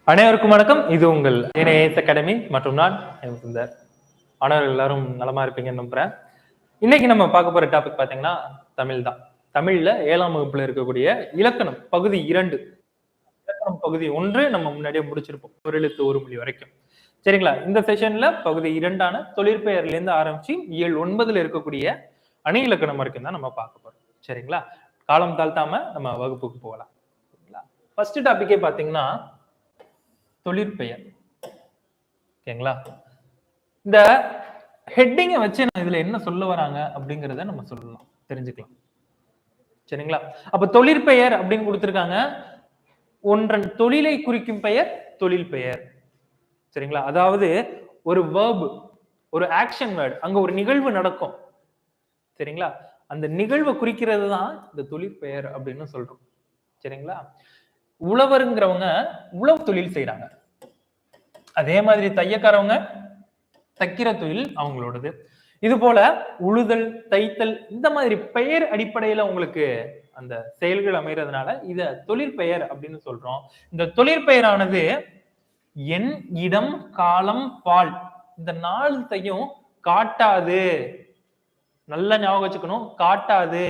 அனைவருக்கும் வணக்கம். இது உங்கள் NIS அகாடமி மற்றும் நான் சுந்தர். மாணவர்கள் எல்லாரும் நலமா இருப்பீங்கன்னு நம்புறேன். இன்னைக்கு நம்ம பார்க்க போற டாபிக் பாத்தீங்கன்னா தமிழ் தான். தமிழ்ல 7ஆம் வகுப்புல இருக்கக்கூடிய இலக்கணம் பகுதி 2, இலக்கணம் பகுதி 1 நம்ம முன்னாடியே முடிச்சிருப்போம், ஒரு எழுத்து ஒரு மொழி வரைக்கும். சரிங்களா? இந்த செஷன்ல பகுதி 2ஆன தொழிற்பெயர்ல இருந்து ஆரம்பிச்சு இயல் 9ல இருக்கக்கூடிய அணி இலக்கணம் வரைக்கும் தான் நம்ம பார்க்க போறோம். சரிங்களா? காலம் தாழ்த்தாம நம்ம வகுப்புக்கு போகலாம். ஃபர்ஸ்ட் டாபிக்கே பாத்தீங்கன்னா தொழிற்பெயர். ஓகேங்களா? இந்த ஹெட்டிங்கை வச்சு நான் இதுல என்ன சொல்ல வராங்க அப்படிங்கிறத நம்ம சொல்லலாம், தெரிஞ்சுக்கலாம். சரிங்களா? அப்ப தொழிற்பெயர் அப்படின்னு கொடுத்திருக்காங்க. ஒன்றன் தொழிலை குறிக்கும் பெயர் தொழில் பெயர். சரிங்களா? அதாவது ஒரு வேர்ப், ஒரு ஆக்ஷன் வேர்டு, அங்க ஒரு நிகழ்வு நடக்கும். சரிங்களா? அந்த நிகழ்வை குறிக்கிறது தான் இந்த தொழிற்பெயர் அப்படின்னு சொல்றோம். சரிங்களா? உழவருங்கிறவங்க உழவு தொழில் செய்யறாங்க. அதே மாதிரி தையக்காரவங்க தைக்கிற தொழில் அவங்களோடது. இது போல உழுதல், தைத்தல், இந்த மாதிரி பெயர் அடிப்படையில உங்களுக்கு அந்த செயல்கள் அமைகிறதுனால இத தொழிற்பெயர் அப்படின்னு சொல்றோம். இந்த தொழிற்பெயரானது எண், இடம், காலம், பால், இந்த 4த்தையும் காட்டாது. நல்ல ஞாபகம் வச்சுக்கணும். காட்டாது.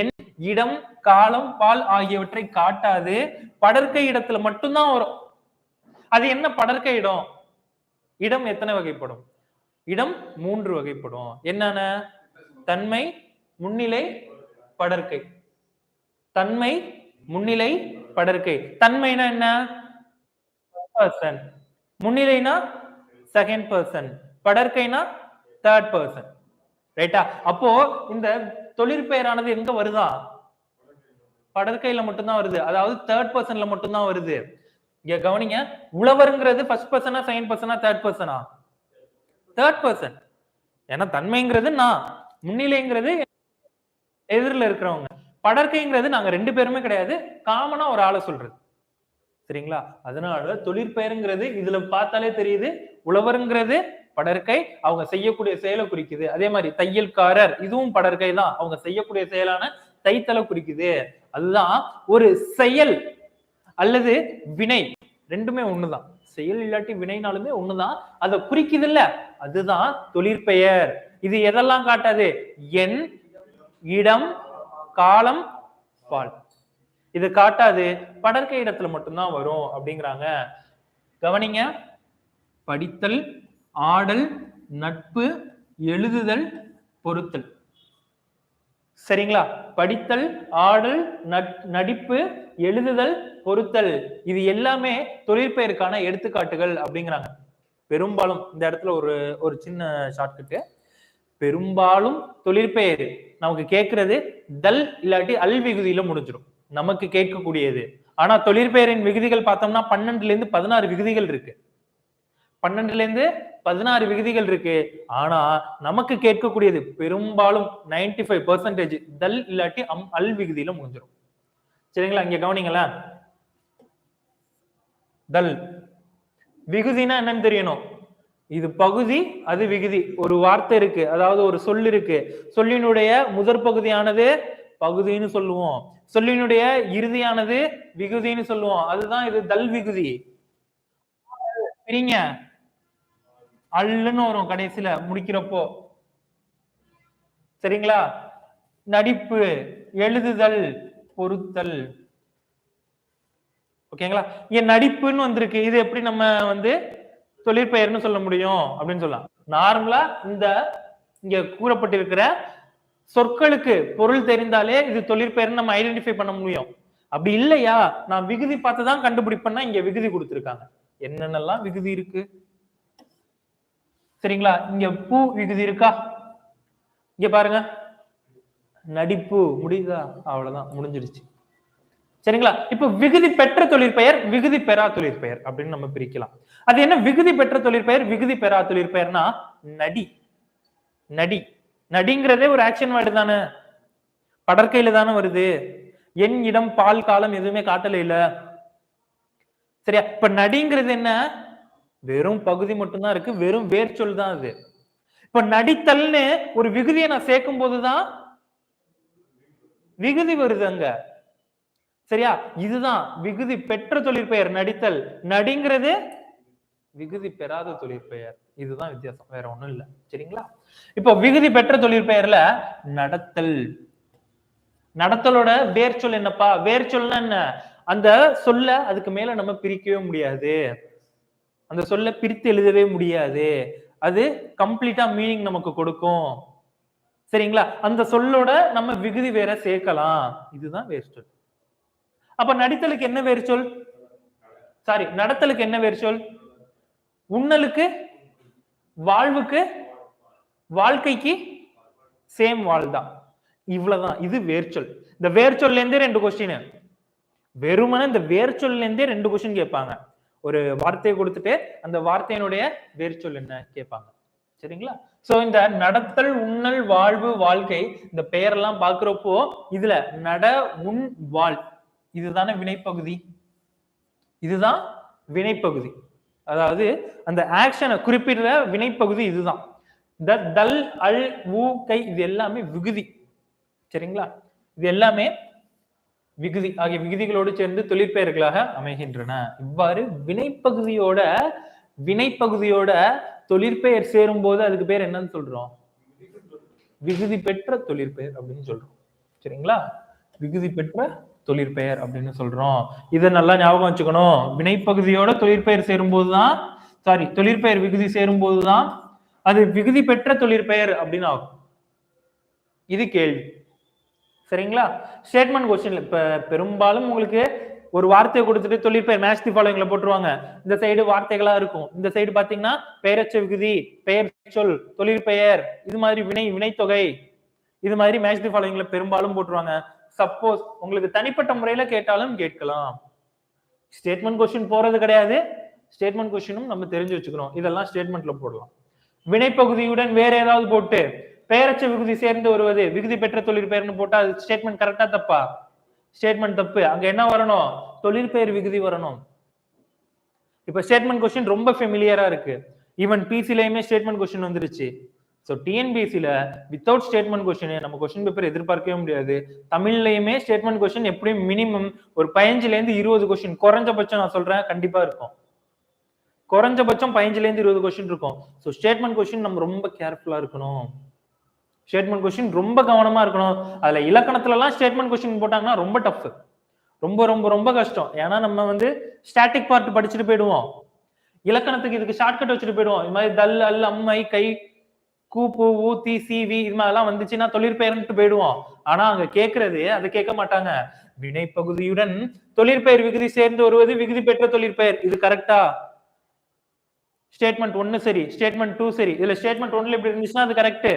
எண், இடம், காலம், பால் ஆகியவற்றை காட்டாது. படற்கை இடத்துல மட்டும்தான் வரும். அது என்ன படற்கை இடம்? இடம் எத்தனை வகைப்படும்? இடம் 3 வகைப்படும். என்னென்ன? தன்மை, முன்னிலை, படற்கை. தன்மை, முன்னிலை, படற்கை. தன்மைனா என்ன? பர்சன். முன்னிலைனா செகண்ட் பர்சன். படற்கைனா தேர்ட் பர்சன். ரைட்டா? அப்போ இந்த தொழிற்பெயரானது எங்க வருதா? படற்கையில மட்டும்தான் வருது. அதாவது தேர்ட் பர்சன்ல மட்டும்தான் வருது. இங்க கவனிங்க. உழவருங்கிறது ஃபர்ஸ்ட் பர்சனா, செகண்ட் பர்சனா, தேர்ட் பர்சனா? Third person. ஏன்னா தன்மைங்கிறது நான், முன்னிலைங்கிறது எதிரில் இருக்கிறவங்க, படற்கைங்கிறது நாங்க 2 பேருமே கிடையாது, காமனா ஒரு ஆளை சொல்றது. சரிங்களா? அதனால தொழிற்பெயருங்கிறது இதுல பார்த்தாலே தெரியுது. உழவருங்கிறது படற்கை, அவங்க செய்யக்கூடிய செயலை குறிக்குது. அதே மாதிரி தையல்காரர், இதுவும் படற்கை தான், அவங்க செய்யக்கூடிய செயலான தைத்தலை குறிக்குது. அதுதான் ஒரு செயல் அல்லது வினை, ரெண்டுமே ஒண்ணுதான். செயல் இல்லாட்டி வினைனாலுமே ஒண்ணுதான். அதை குறிக்குது இல்ல, அதுதான் தொழிற்பெயர். இது எதெல்லாம் காட்டாது? எண், இடம், காலம், பால், இது காட்டாது. படற்கை இடத்துல மட்டும்தான் வரும் அப்படிங்கிறாங்க. கவனிங்க. படித்தல், ஆடல், நட்பு, எழுதுதல், பொருத்தல். சரிங்களா? படித்தல், ஆடல், நடிப்பு, எழுதுதல், பொருத்தல், இது எல்லாமே தொழிற்பெயருக்கான எடுத்துக்காட்டுகள் அப்படிங்கிறாங்க. பெரும்பாலும் இந்த இடத்துல ஒரு சின்ன ஷார்ட்கட். பெரும்பாலும் தொழிற்பெயர் நமக்கு கேட்கறது தல் இல்லாட்டி அல் விகுதியில முடிஞ்சிடும், நமக்கு கேட்கக்கூடியது. ஆனா தொழிற்பெயரின் விகுதிகள் பார்த்தோம்னா 12ல இருந்து 16 விகுதிகள் இருக்கு. 12ல இருந்து 16 விகுதிகள் இருக்கு. ஆனா நமக்கு கேட்கக்கூடியது பெரும்பாலும் 95% தல் இல்லாட்டி அல் விகுதியில முடிஞ்சிடும். சரிங்களா? இங்க கவனிங்களா. தல் விகுதினா என்னன்னு தெரியணும். இது பகுதி, அது விகுதி. ஒரு வார்த்தை இருக்கு, அதாவது ஒரு சொல் இருக்கு. சொல்லினுடைய முதற் பகுதியானது பகுதின்னு சொல்லுவோம், சொல்லினுடைய இறுதியானது விகுதின்னு சொல்லுவோம். அதுதான் இது தல் விகுதி. சரிங்க? அல்லுன்னு வரும் கடைசியில முடிக்கிறப்போ. சரிங்களா? நடிப்பு, எழுதுதல், பொருத்தல். ஓகேங்களா? இங்க நடிப்புன்னு வந்திருக்கு. இது எப்படி நம்ம தொழிற்பெயர்னு சொல்ல முடியும் அப்படின்னு சொல்லலாம். நார்மலா இந்த இங்க கூறப்பட்டிருக்கிற சொற்களுக்கு பொருள் தெரிந்தாலே இது தொழிற்பெயர்னு நம்ம ஐடென்டிஃபை பண்ண முடியும். அப்படி இல்லையா, நான் விகுதி பார்த்துதான் கண்டுபிடிப்பேன்னா இங்க விகுதி கொடுத்திருக்காங்க. என்னென்னலாம் விகுதி இருக்கு? சரிங்களா? இங்க பூ விகுதி இருக்கா? இங்க பாருங்க, நடிப்பு முடியுதா? அவ்வளவுதான், முடிஞ்சிருச்சு. சரிங்களா? இப்ப விகுதி பெற்ற தொழிற்பெயர், விகுதி பெறா தொழிற்பெயர் அப்படின்னு நம்ம பிரிக்கலாம். அது என்ன விகுதி பெற்ற தொழிற்பெயர், விகுதி பெறா தொழிற்பெயர்னா? நடி. நடி, நடிங்கிறதே ஒரு ஆக்ஷன் வேர்டு தானே, படற்கையில தானே வருது. எண், இடம், பால், காலம் எதுவுமே காட்டல இல்ல. சரியா? இப்ப நடிங்கிறது என்ன? வெறும் பகுதி மட்டும்தான் இருக்கு, வெறும் வேர்ச்சொல் தான் அது. இப்ப நடித்தல்னு ஒரு விகுதியை நான் சேர்க்கும் போதுதான் விகுதி வருது அங்க. சரியா? இதுதான் விகுதி பெற்ற தொழிற்பெயர் நடித்தல். நடிங்கிறது விகுதி பெறாத தொழிற்பெயர். இதுதான் வித்தியாசம், வேற ஒண்ணும் இல்ல. சரிங்களா? இப்போ விகுதி பெற்ற தொழிற்பெயர்ல நடத்தல். நடத்தலோட வேர் சொல் என்னப்பா? வேர் சொல்னா என்ன? அந்த சொல்ல அதுக்கு மேல நம்ம பிரிக்கவே முடியாது. அந்த சொல்ல பிரித்து எழுதவே முடியாது. அது கம்ப்ளீட்டா மீனிங் நமக்கு கொடுக்கும். சரிங்களா? அந்த சொல்லோட நம்ம விகுதி வேற சேர்க்கலாம். இதுதான் வேர் சொல். அப்ப நடித்தலுக்கு என்ன வேர் சொல்? சாரி, நடத்தலுக்கு என்ன வேர் சொல்? உண்ணலுக்கு, வாழ்வுக்கு, வாழ்க்கைக்கு சேம் வாழ் தான். இவ்வளவுதான். இது வேர்ச்சொல். இந்த வேர்ச்சொல்ல இருந்தே 2 கொஸ்டின். வெறுமனே இந்த வேர்ச்சொல்ல இருந்தே 2 கொஸ்டின் கேட்பாங்க. ஒரு வார்த்தையை கொடுத்துட்டு அந்த வார்த்தையினுடைய வேர்ச்சொல் என்ன கேட்பாங்க. சரிங்களா? சோ இந்த நடத்தல், உண்ணல், வாழ்வு, வாழ்க்கை இந்த பெயரெல்லாம் பாக்குறப்போ இதுல நட, உண், வாழ் இதுதானே வினைப்பகுதி. இதுதான் வினைப்பகுதி. அதாவது அந்த ஆக்ஷனை குறிப்பிடுற வினைப்பகுதி இதுதான். இந்த தல், அல், ஊ, கை இது எல்லாமே விகுதி. சரிங்களா? இது எல்லாமே விகுதி ஆகிய விகுதிகளோடு சேர்ந்து தொழிற்பெயர்களாக அமைகின்றன. இவ்வாறு வினைப்பகுதியோட தொழிற்பெயர் சேரும் போது அதுக்கு பேர் என்னன்னு சொல்றோம்? விகுதி பெற்ற தொழிற்பெயர் அப்படின்னு சொல்றோம். சரிங்களா? விகுதி பெற்ற தொழிற்பெயர் அப்படின்னு சொல்றோம். இதை நல்லா ஞாபகம் வச்சுக்கணும். வினைப்பகுதியோட தொழிற்பெயர் சேரும் போதுதான், சாரி, தொழிற்பெயர் விகுதி சேரும் போதுதான் அது விகுதி பெற்ற தொழிற்பெயர் அப்படின்னு ஆகும். இது கேள்வி. சரிங்களா? ஸ்டேட்மெண்ட் கொஸ்டின்ல இப்ப பெரும்பாலும் உங்களுக்கு ஒரு வார்த்தையை கொடுத்துட்டு தொழிற்பெயர் மேட்ச் தி ஃபாலோயிங்ல போட்டுருவாங்க. இந்த சைடு வார்த்தைகளா இருக்கும், இந்த சைடு பாத்தீங்கன்னா பெயரச்ச விகுதி, பெயர் சொல், தொழிற்பெயர், இது மாதிரி வினைத்தொகை, இது மாதிரி மேட்ச் தி ஃபாலோயிங்ல பெரும்பாலும் போட்டுருவாங்க. சப்போஸ் உங்களுக்கு தனிப்பட்ட முறையில கேட்டாலும் கேட்கலாம். ஸ்டேட்மெண்ட் கொஸ்டின் போறது கிடையாது. ஸ்டேட்மெண்ட் கொஸ்டினும் நம்ம தெரிஞ்சு வச்சுக்கணும். இதெல்லாம் ஸ்டேட்மெண்ட்ல போடலாம். வினைப்பகுதியுடன் வேற ஏதாவது போட்டு பெயரச்ச விகுதி சேர்ந்து வருவது விகுதி பெற்ற தொழிற்பெயர்னு போட்டா அது ஸ்டேட்மெண்ட் கரெக்டா தப்பா? ஸ்டேட்மெண்ட் தப்பு. அங்க என்ன வரணும்? தொழிற்பெயர் விகுதி வரணும். இப்ப ஸ்டேட்மெண்ட் கொஸ்டின் ரொம்ப ஃபெமிலியரா இருக்கு. ஈவன் பிசிலயுமே ஸ்டேட்மெண்ட் கொஸ்டின் வந்துருச்சு. சோ டிஎன்பிஎஸ்சில வித்தவுட் ஸ்டேட்மெண்ட் கொஸ்டின் நம்ம கொஸ்டின் பேப்பர் எதிர்பார்க்கவே முடியாது. தமிழ்லயுமே ஸ்டேட்மெண்ட் கொஸ்டின் எப்படியும் மினிமம் ஒரு 15ல இருந்து 20 கொஸ்டின் குறைஞ்சபட்சம் நான் சொல்றேன் கண்டிப்பா இருக்கும். குறைஞ்சபட்சம் 15ல இருந்து 20 கொஸ்டின் இருக்கும். சோ ஸ்டேட்மெண்ட் கொஸ்டின் நம்ம ரொம்ப கேர்ஃபுல்லா இருக்கணும். ஸ்டேட்மெண்ட் கொஸ்டின் ரொம்ப கவனமா இருக்கணும். அதுல இலக்கணத்துல எல்லாம் ஸ்டேட்மெண்ட் கொஸ்டின் போட்டாங்கன்னா ரொம்ப டஃப், ரொம்ப ரொம்ப ரொம்ப கஷ்டம். ஏன்னா நம்ம வந்து ஸ்டாட்டிக் பார்ட் படிச்சுட்டு போயிடுவோம். இலக்கணத்துக்கு இதுக்கு ஷார்ட்கட் வச்சுட்டு போயிடுவோம். இது மாதிரி தல், அல், அம்மை, கை, கூ, பூ, ஊ, தி, சி, வி இது மாதிரிலாம் வந்துச்சுன்னா தொழிற்பெயர்ன்ட்டு போயிடுவோம். ஆனா அங்க கேட்கறது அதை கேட்க மாட்டாங்க. வினைப்பகுதியுடன் தொழிற்பெயர் விகுதி சேர்ந்து வருவது விகுதி பெற்ற தொழிற்பெயர். இது கரெக்டா? ஸ்டேட்மெண்ட் 1 சரி, ஸ்டேட்மெண்ட் 2 சரி. இதுல ஸ்டேட்மெண்ட் 1ல இப்படி இருந்துச்சுன்னா அது கரெக்ட்.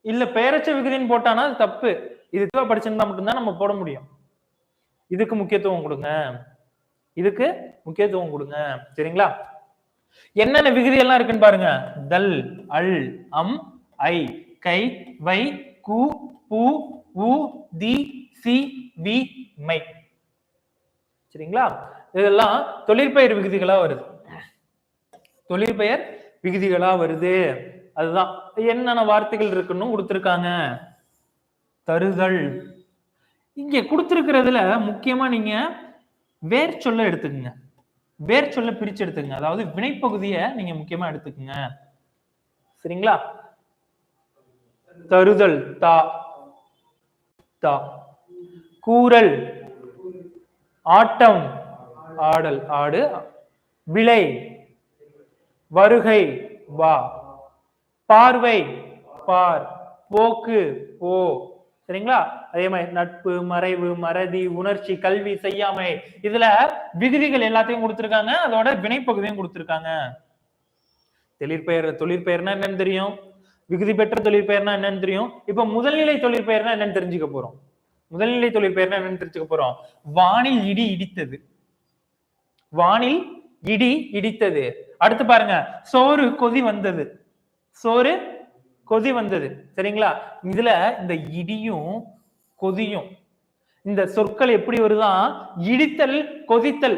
இல்ல பெயரச்ச விகுதின்னு போட்டானா அது தப்பு. இது படிச்சிருந்தா மட்டும்தான் நம்ம போட முடியும். இதுக்கு முக்கியத்துவம் கொடுங்க. இதுக்கு முக்கியத்துவம் கொடுங்க. சரிங்களா? என்னென்ன விகுதி எல்லாம் இருக்குன்னு பாருங்க. தல், அல், அம், ஐ, கை, வை, கு, பூ, உ, தி, சி, வி, மை. சரிங்களா? இதெல்லாம் தொழிற்பெயர் விகுதிகளா வருது. தொழிற்பெயர் விகுதிகளா வருது. அதுதான் என்னென்ன வார்த்தைகள் இருக்குன்னு கொடுத்திருக்காங்க. தருதல். இங்க கொடுத்திருக்கிறதுல முக்கியமா நீங்க வேர் சொல்ல எடுத்துக்கங்க. வேர் சொல்ல பிரிச்சு எடுத்துக்கங்க. அதாவது வினைப்பகுதியை நீங்க முக்கியமா எடுத்துக்கங்க. சரிங்களா? தருதல் தா, தா. கூறல் ஆட்டம், ஆடல், ஆடு. விளை வருகை, வா. பார்வை, பார். போக்கு, போ. சரிங்களா? அதே மாதிரி நட்பு, மறைவு, மறதி, உணர்ச்சி, கல்வி, செய்யாமை இதுல விகுதிகள் எல்லாத்தையும் கொடுத்திருக்காங்க. அதோட வினைப்பகுதியும் கொடுத்திருக்காங்க. தொழிற்பெயர்னா என்னன்னு தெரியும், விகுதி பெற்ற தொழிற்பெயர்னா என்னன்னு தெரியும். இப்ப முதல்நிலை தொழிற்பெயர்னா என்னன்னு தெரிஞ்சுக்க போறோம். முதல்நிலை தொழிற்பெயர்னா என்னன்னு தெரிஞ்சுக்க போறோம். வானில் இடி இடித்தது. வானில் இடி இடித்தது. அடுத்து பாருங்க, சோறு கொதி வந்தது. சோறு கொதி வந்தது. சரிங்களா? இதுல இந்த இடியும் கொதியும் இந்த சொற்கள் எப்படி வருதான்? இடித்தல், கொதித்தல்,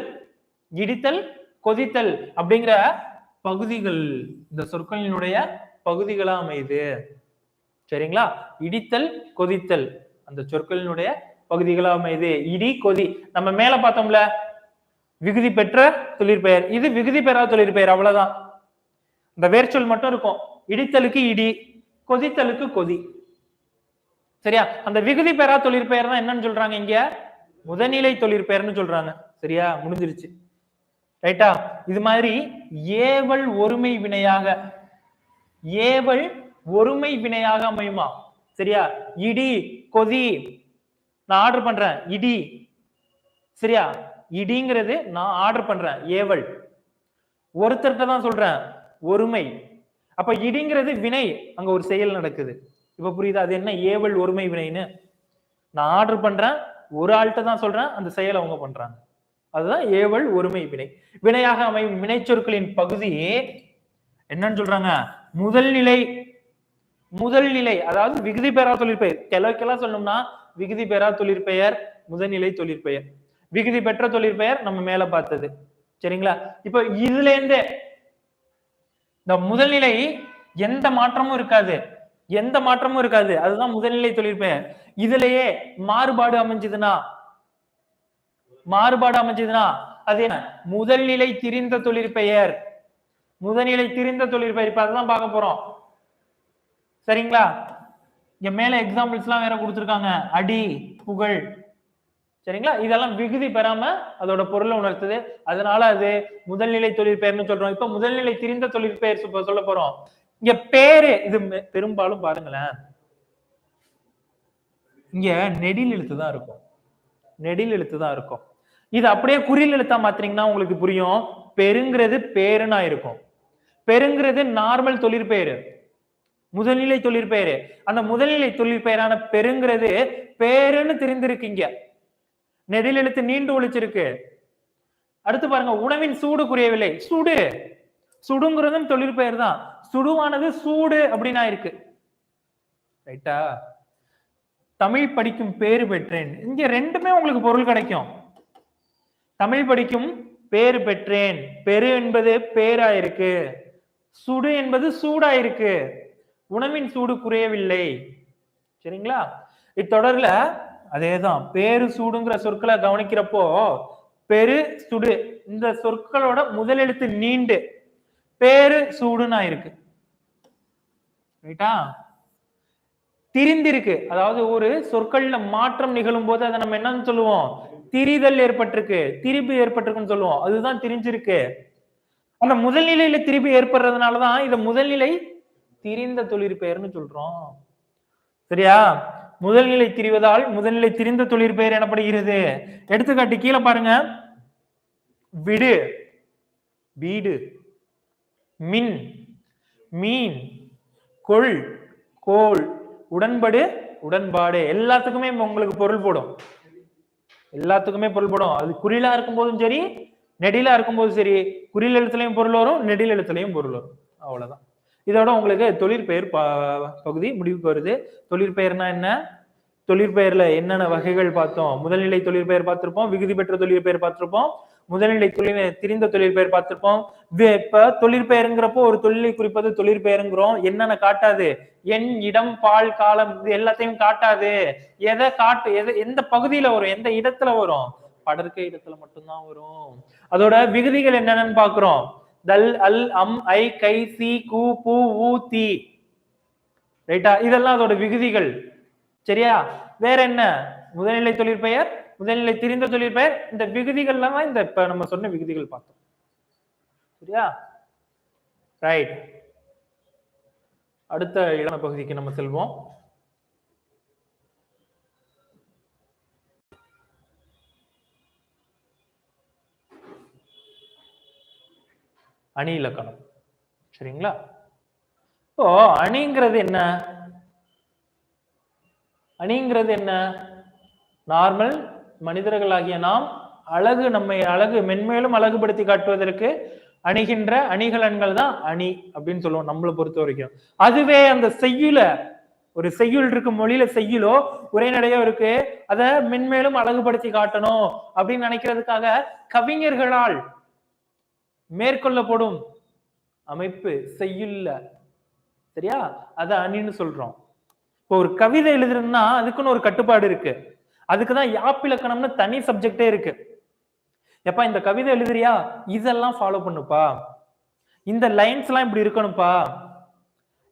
இடித்தல், கொதித்தல் அப்படிங்கிற பகுதிகள் இந்த சொற்களினுடைய பகுதிகளா அமையுது. சரிங்களா? இடித்தல், கொதித்தல் அந்த சொற்களினுடைய பகுதிகளா அமையுது. இடி, கொதி. நம்ம மேல பார்த்தோம்ல, விகுதி பெற்ற தொழிற்பெயர், இது விகுதி பெறா தொழிற்பெயர், அவ்வளவுதான். இந்த வேர்ச்சொல் மட்டும் இருக்கும். இடித்தலுக்கு இடி, கொதித்தலுக்கு கொதி. சரியா? அந்த விகுதி பெறா தொழிற்பெயர் தான் என்னன்னு சொல்றாங்க இங்க, முதல்நிலை தொழிற்பெயர்னு சொல்றாங்க. சரியா? முடிஞ்சிருச்சு. ரைட்டா? இது மாதிரி ஏவல் ஒருமை வினையாக, ஏவல் ஒருமை வினையாக அமையுமா? சரியா? இடி, கொதி. நான் ஆர்டர் பண்றேன் இடி. சரியா? இடிங்கிறது நான் ஆர்டர் பண்றேன், ஏவல். ஒருத்தர்கிட்ட தான் சொல்றேன், ஒருமை. அப்ப இடிங்கிறது வினை, அங்க ஒரு செயல் நடக்குது. இப்ப புரியுதா? அது என்ன ஏவல் ஒருமை வினைன்னு? நான் ஆர்டர் பண்றேன், ஒரு ஆள்கிட்ட தான் சொல்றேன், அந்த செயல் அவங்க பண்றாங்க. அதுதான் ஏவல் ஒருமை வினை. வினையாக அமையும் வினைச்சொற்களின் பகுதி என்னன்னு சொல்றாங்க, முதல்நிலை. முதல்நிலை அதாவது விகுதி பெறா தொழிற்பெயர். கிளா சொல்லணும்னா விகுதி பெறா தொழிற்பெயர், முதல்நிலை தொழிற்பெயர். விகுதி பெற்ற தொழிற்பெயர் நம்ம மேல பார்த்தது. சரிங்களா? இப்ப இதுல இருந்து இந்த முதல்நிலை எந்த மாற்றமும் இருக்காது, எந்த மாற்றமும் இருக்காது. அதுதான் முதல்நிலை தொழிற்பெயர். இதுலயே மாறுபாடு அமைஞ்சதுன்னா, மாறுபாடு அமைஞ்சதுன்னா அது என்ன, முதல்நிலை திரிந்த தொழிற்பெயர். முதல்நிலை திரிந்த தொழிற்பெயர். இப்ப அதுதான் பார்க்க போறோம். சரிங்களா? இங்க மேல எக்ஸாம்பிள்ஸ் எல்லாம் வேற கொடுத்திருக்காங்க, அடி, புகழ். சரிங்களா? இதெல்லாம் விகுதி பெறாம அதோட பொருளை உணர்த்துது, அதனால அது முதல்நிலை தொழிற்பெயர்னு சொல்றோம். இப்ப முதல்நிலை திரிந்த தொழிற்பெயர் சொல்ல போறோம். இங்க பேரு, இது பெரும்பாலும் பாருங்களேன், இங்க நெடில் எழுத்து தான் இருக்கும், நெடில் எழுத்து தான் இருக்கும். இது அப்படியே குறில் எழுத்தா மாத்திரீங்கன்னா உங்களுக்கு புரியும். பெருங்கிறது பேருனா இருக்கும். பெருங்கிறது நார்மல் தொழிற்பெயர், முதல்நிலை தொழிற்பெயர். அந்த முதல்நிலை தொழிற்பெயரான பெருங்கிறது பேருன்னு தெரிந்திருக்கீங்க, நெடில் எழுத்து நீண்டு ஒழிச்சிருக்கு. அடுத்து பாருங்க, உணவின் சூடு குறையவில்லை. சுடு, சுடுங்கிறதும் தொழிற்பெயர் தான். சுடுவானது சூடு அப்படின்னா இருக்கு. ரைட்டா? தமிழ் படிக்கும் பேரு பெற்றேன். இங்க ரெண்டுமே உங்களுக்கு பொருள் கிடைக்கும். தமிழ் படிக்கும் பேரு பெற்றேன், பெரு என்பது பேரா இருக்கு, சுடு என்பது சூடா இருக்கு. உணவின் சூடு குறையவில்லை. சரிங்களா? இத்தொடர்ல அதேதான், பேரு சூடுங்கிற சொற்களை கவனிக்கிறப்போ பெரு சுடு இந்த சொற்களோட முதல் எழுத்து நீண்டு பேரு சூடுனா இருக்கு. ரைட்டா? திரிந்திருக்கு, அதாவது ஒரு சொற்கள்ல மாற்றம் நிகழும் போது அதை நம்ம என்னன்னு சொல்லுவோம், திரிதல் ஏற்பட்டிருக்கு, திரிபு ஏற்பட்டிருக்குன்னு சொல்லுவோம். அதுதான் திரிஞ்சிருக்கு. அந்த முதல்நிலையில திரிபு ஏற்படுறதுனாலதான் இத முதல்நிலை திரிந்த தொழிற்பெயர்னு சொல்றோம். சரியா? முதல்நிலை திரிவதால் முதல்நிலை திரிந்த தொழிற்பெயர் எனப்படுகிறது. எடுத்துக்காட்டு கீழே பாருங்க, விடு, வீடு, மின், மீன், கொள், கோள், உடன்படு, உடன்பாடு. எல்லாத்துக்குமே உங்களுக்கு பொருள் போடும், எல்லாத்துக்குமே பொருள் போடும். அது குறிலா இருக்கும் போதும் சரி, நெடிலா இருக்கும் போதும் சரி, குறில் எழுத்துலையும் பொருள் வரும், நெடில் எழுத்துலையும் பொருள் வரும். அவ்வளவுதான். இதோட உங்களுக்கு தொழிற்பெயர் பகுதி முடிவுக்கு வருது. தொழிற்பெயர்னா என்ன, தொழிற்பெயர்ல என்னென்ன வகைகள் பார்த்தோம், முதல்நிலை தொழிற்பெயர் பார்த்திருப்போம், விகுதி பெற்ற தொழிற்பெயர் பார்த்திருப்போம், முதல்நிலை திரிந்த தொழிற்பெயர் பார்த்திருப்போம். இப்ப தொழிற்பெயருங்கிறப்போ ஒரு தொழிலை குறிப்பது தொழிற்பெயருங்கிறோம். என்னென்ன காட்டாது, எண், இடம், பால், காலம், இது எல்லாத்தையும் காட்டாது. எதை காட்டு, எந்த பகுதியில வரும், எந்த இடத்துல வரும், படர்க்கை இடத்துல மட்டும்தான் வரும். அதோட விகுதிகள் என்னென்னு பாக்குறோம், தல், அல், அம், ஐ, கை, சி, கு, பு, ஊ, தி. ரைட்டா? இதெல்லாம் அதோட விகுதிகள். சரியா? வேற என்ன, முதல்நிலை தொழிற்பெயர், முதல்நிலை திரிந்த தொழிற்பெயர், இந்த விகுதிகள்லாம் இந்த இப்ப நம்ம சொன்ன விகுதிகள் பார்த்தோம். சரியா? ரைட். அடுத்த இளம பகுதிக்கு நம்ம செல்வோம். அணி இலக்கணம். சரிங்களா? இப்போ அணிங்கிறது என்ன, அணிங்கிறது என்ன, நார்மல் மனிதர்களாகிய நாம் நம்மை அழகு மென்மேலும் அழகுபடுத்தி காட்டுவதற்கு அணிகின்ற அணிகலன்கள் தான் அணி அப்படின்னு சொல்லுவோம் நம்மளை பொறுத்த வரைக்கும். அதுவே அந்த செய்யுள, ஒரு செய்யுள் இருக்கு, மொழியில செய்யுளோ உரைநடையோ இருக்கு, அதை மென்மேலும் அழகுபடுத்தி காட்டணும் அப்படின்னு நினைக்கிறதுக்காக கவிஞர்களால் மேற்கொள்ளப்படும் அமைப்பு செய்யுள்ள. சரியா? அத அணின்னு சொல்றோம். இப்போ ஒரு கவிதை எழுதுறதுன்னா அதுக்குன்னு ஒரு கட்டுப்பாடு இருக்கு. அதுக்குதான் யாப்பிலக்கணம்னு தனி சப்ஜெக்டே இருக்கு. எப்பா இந்த கவிதை எழுதுறியா, இதெல்லாம் ஃபாலோ பண்ணுப்பா, இந்த லைன்ஸ் எல்லாம் இப்படி இருக்கணும்ப்பா,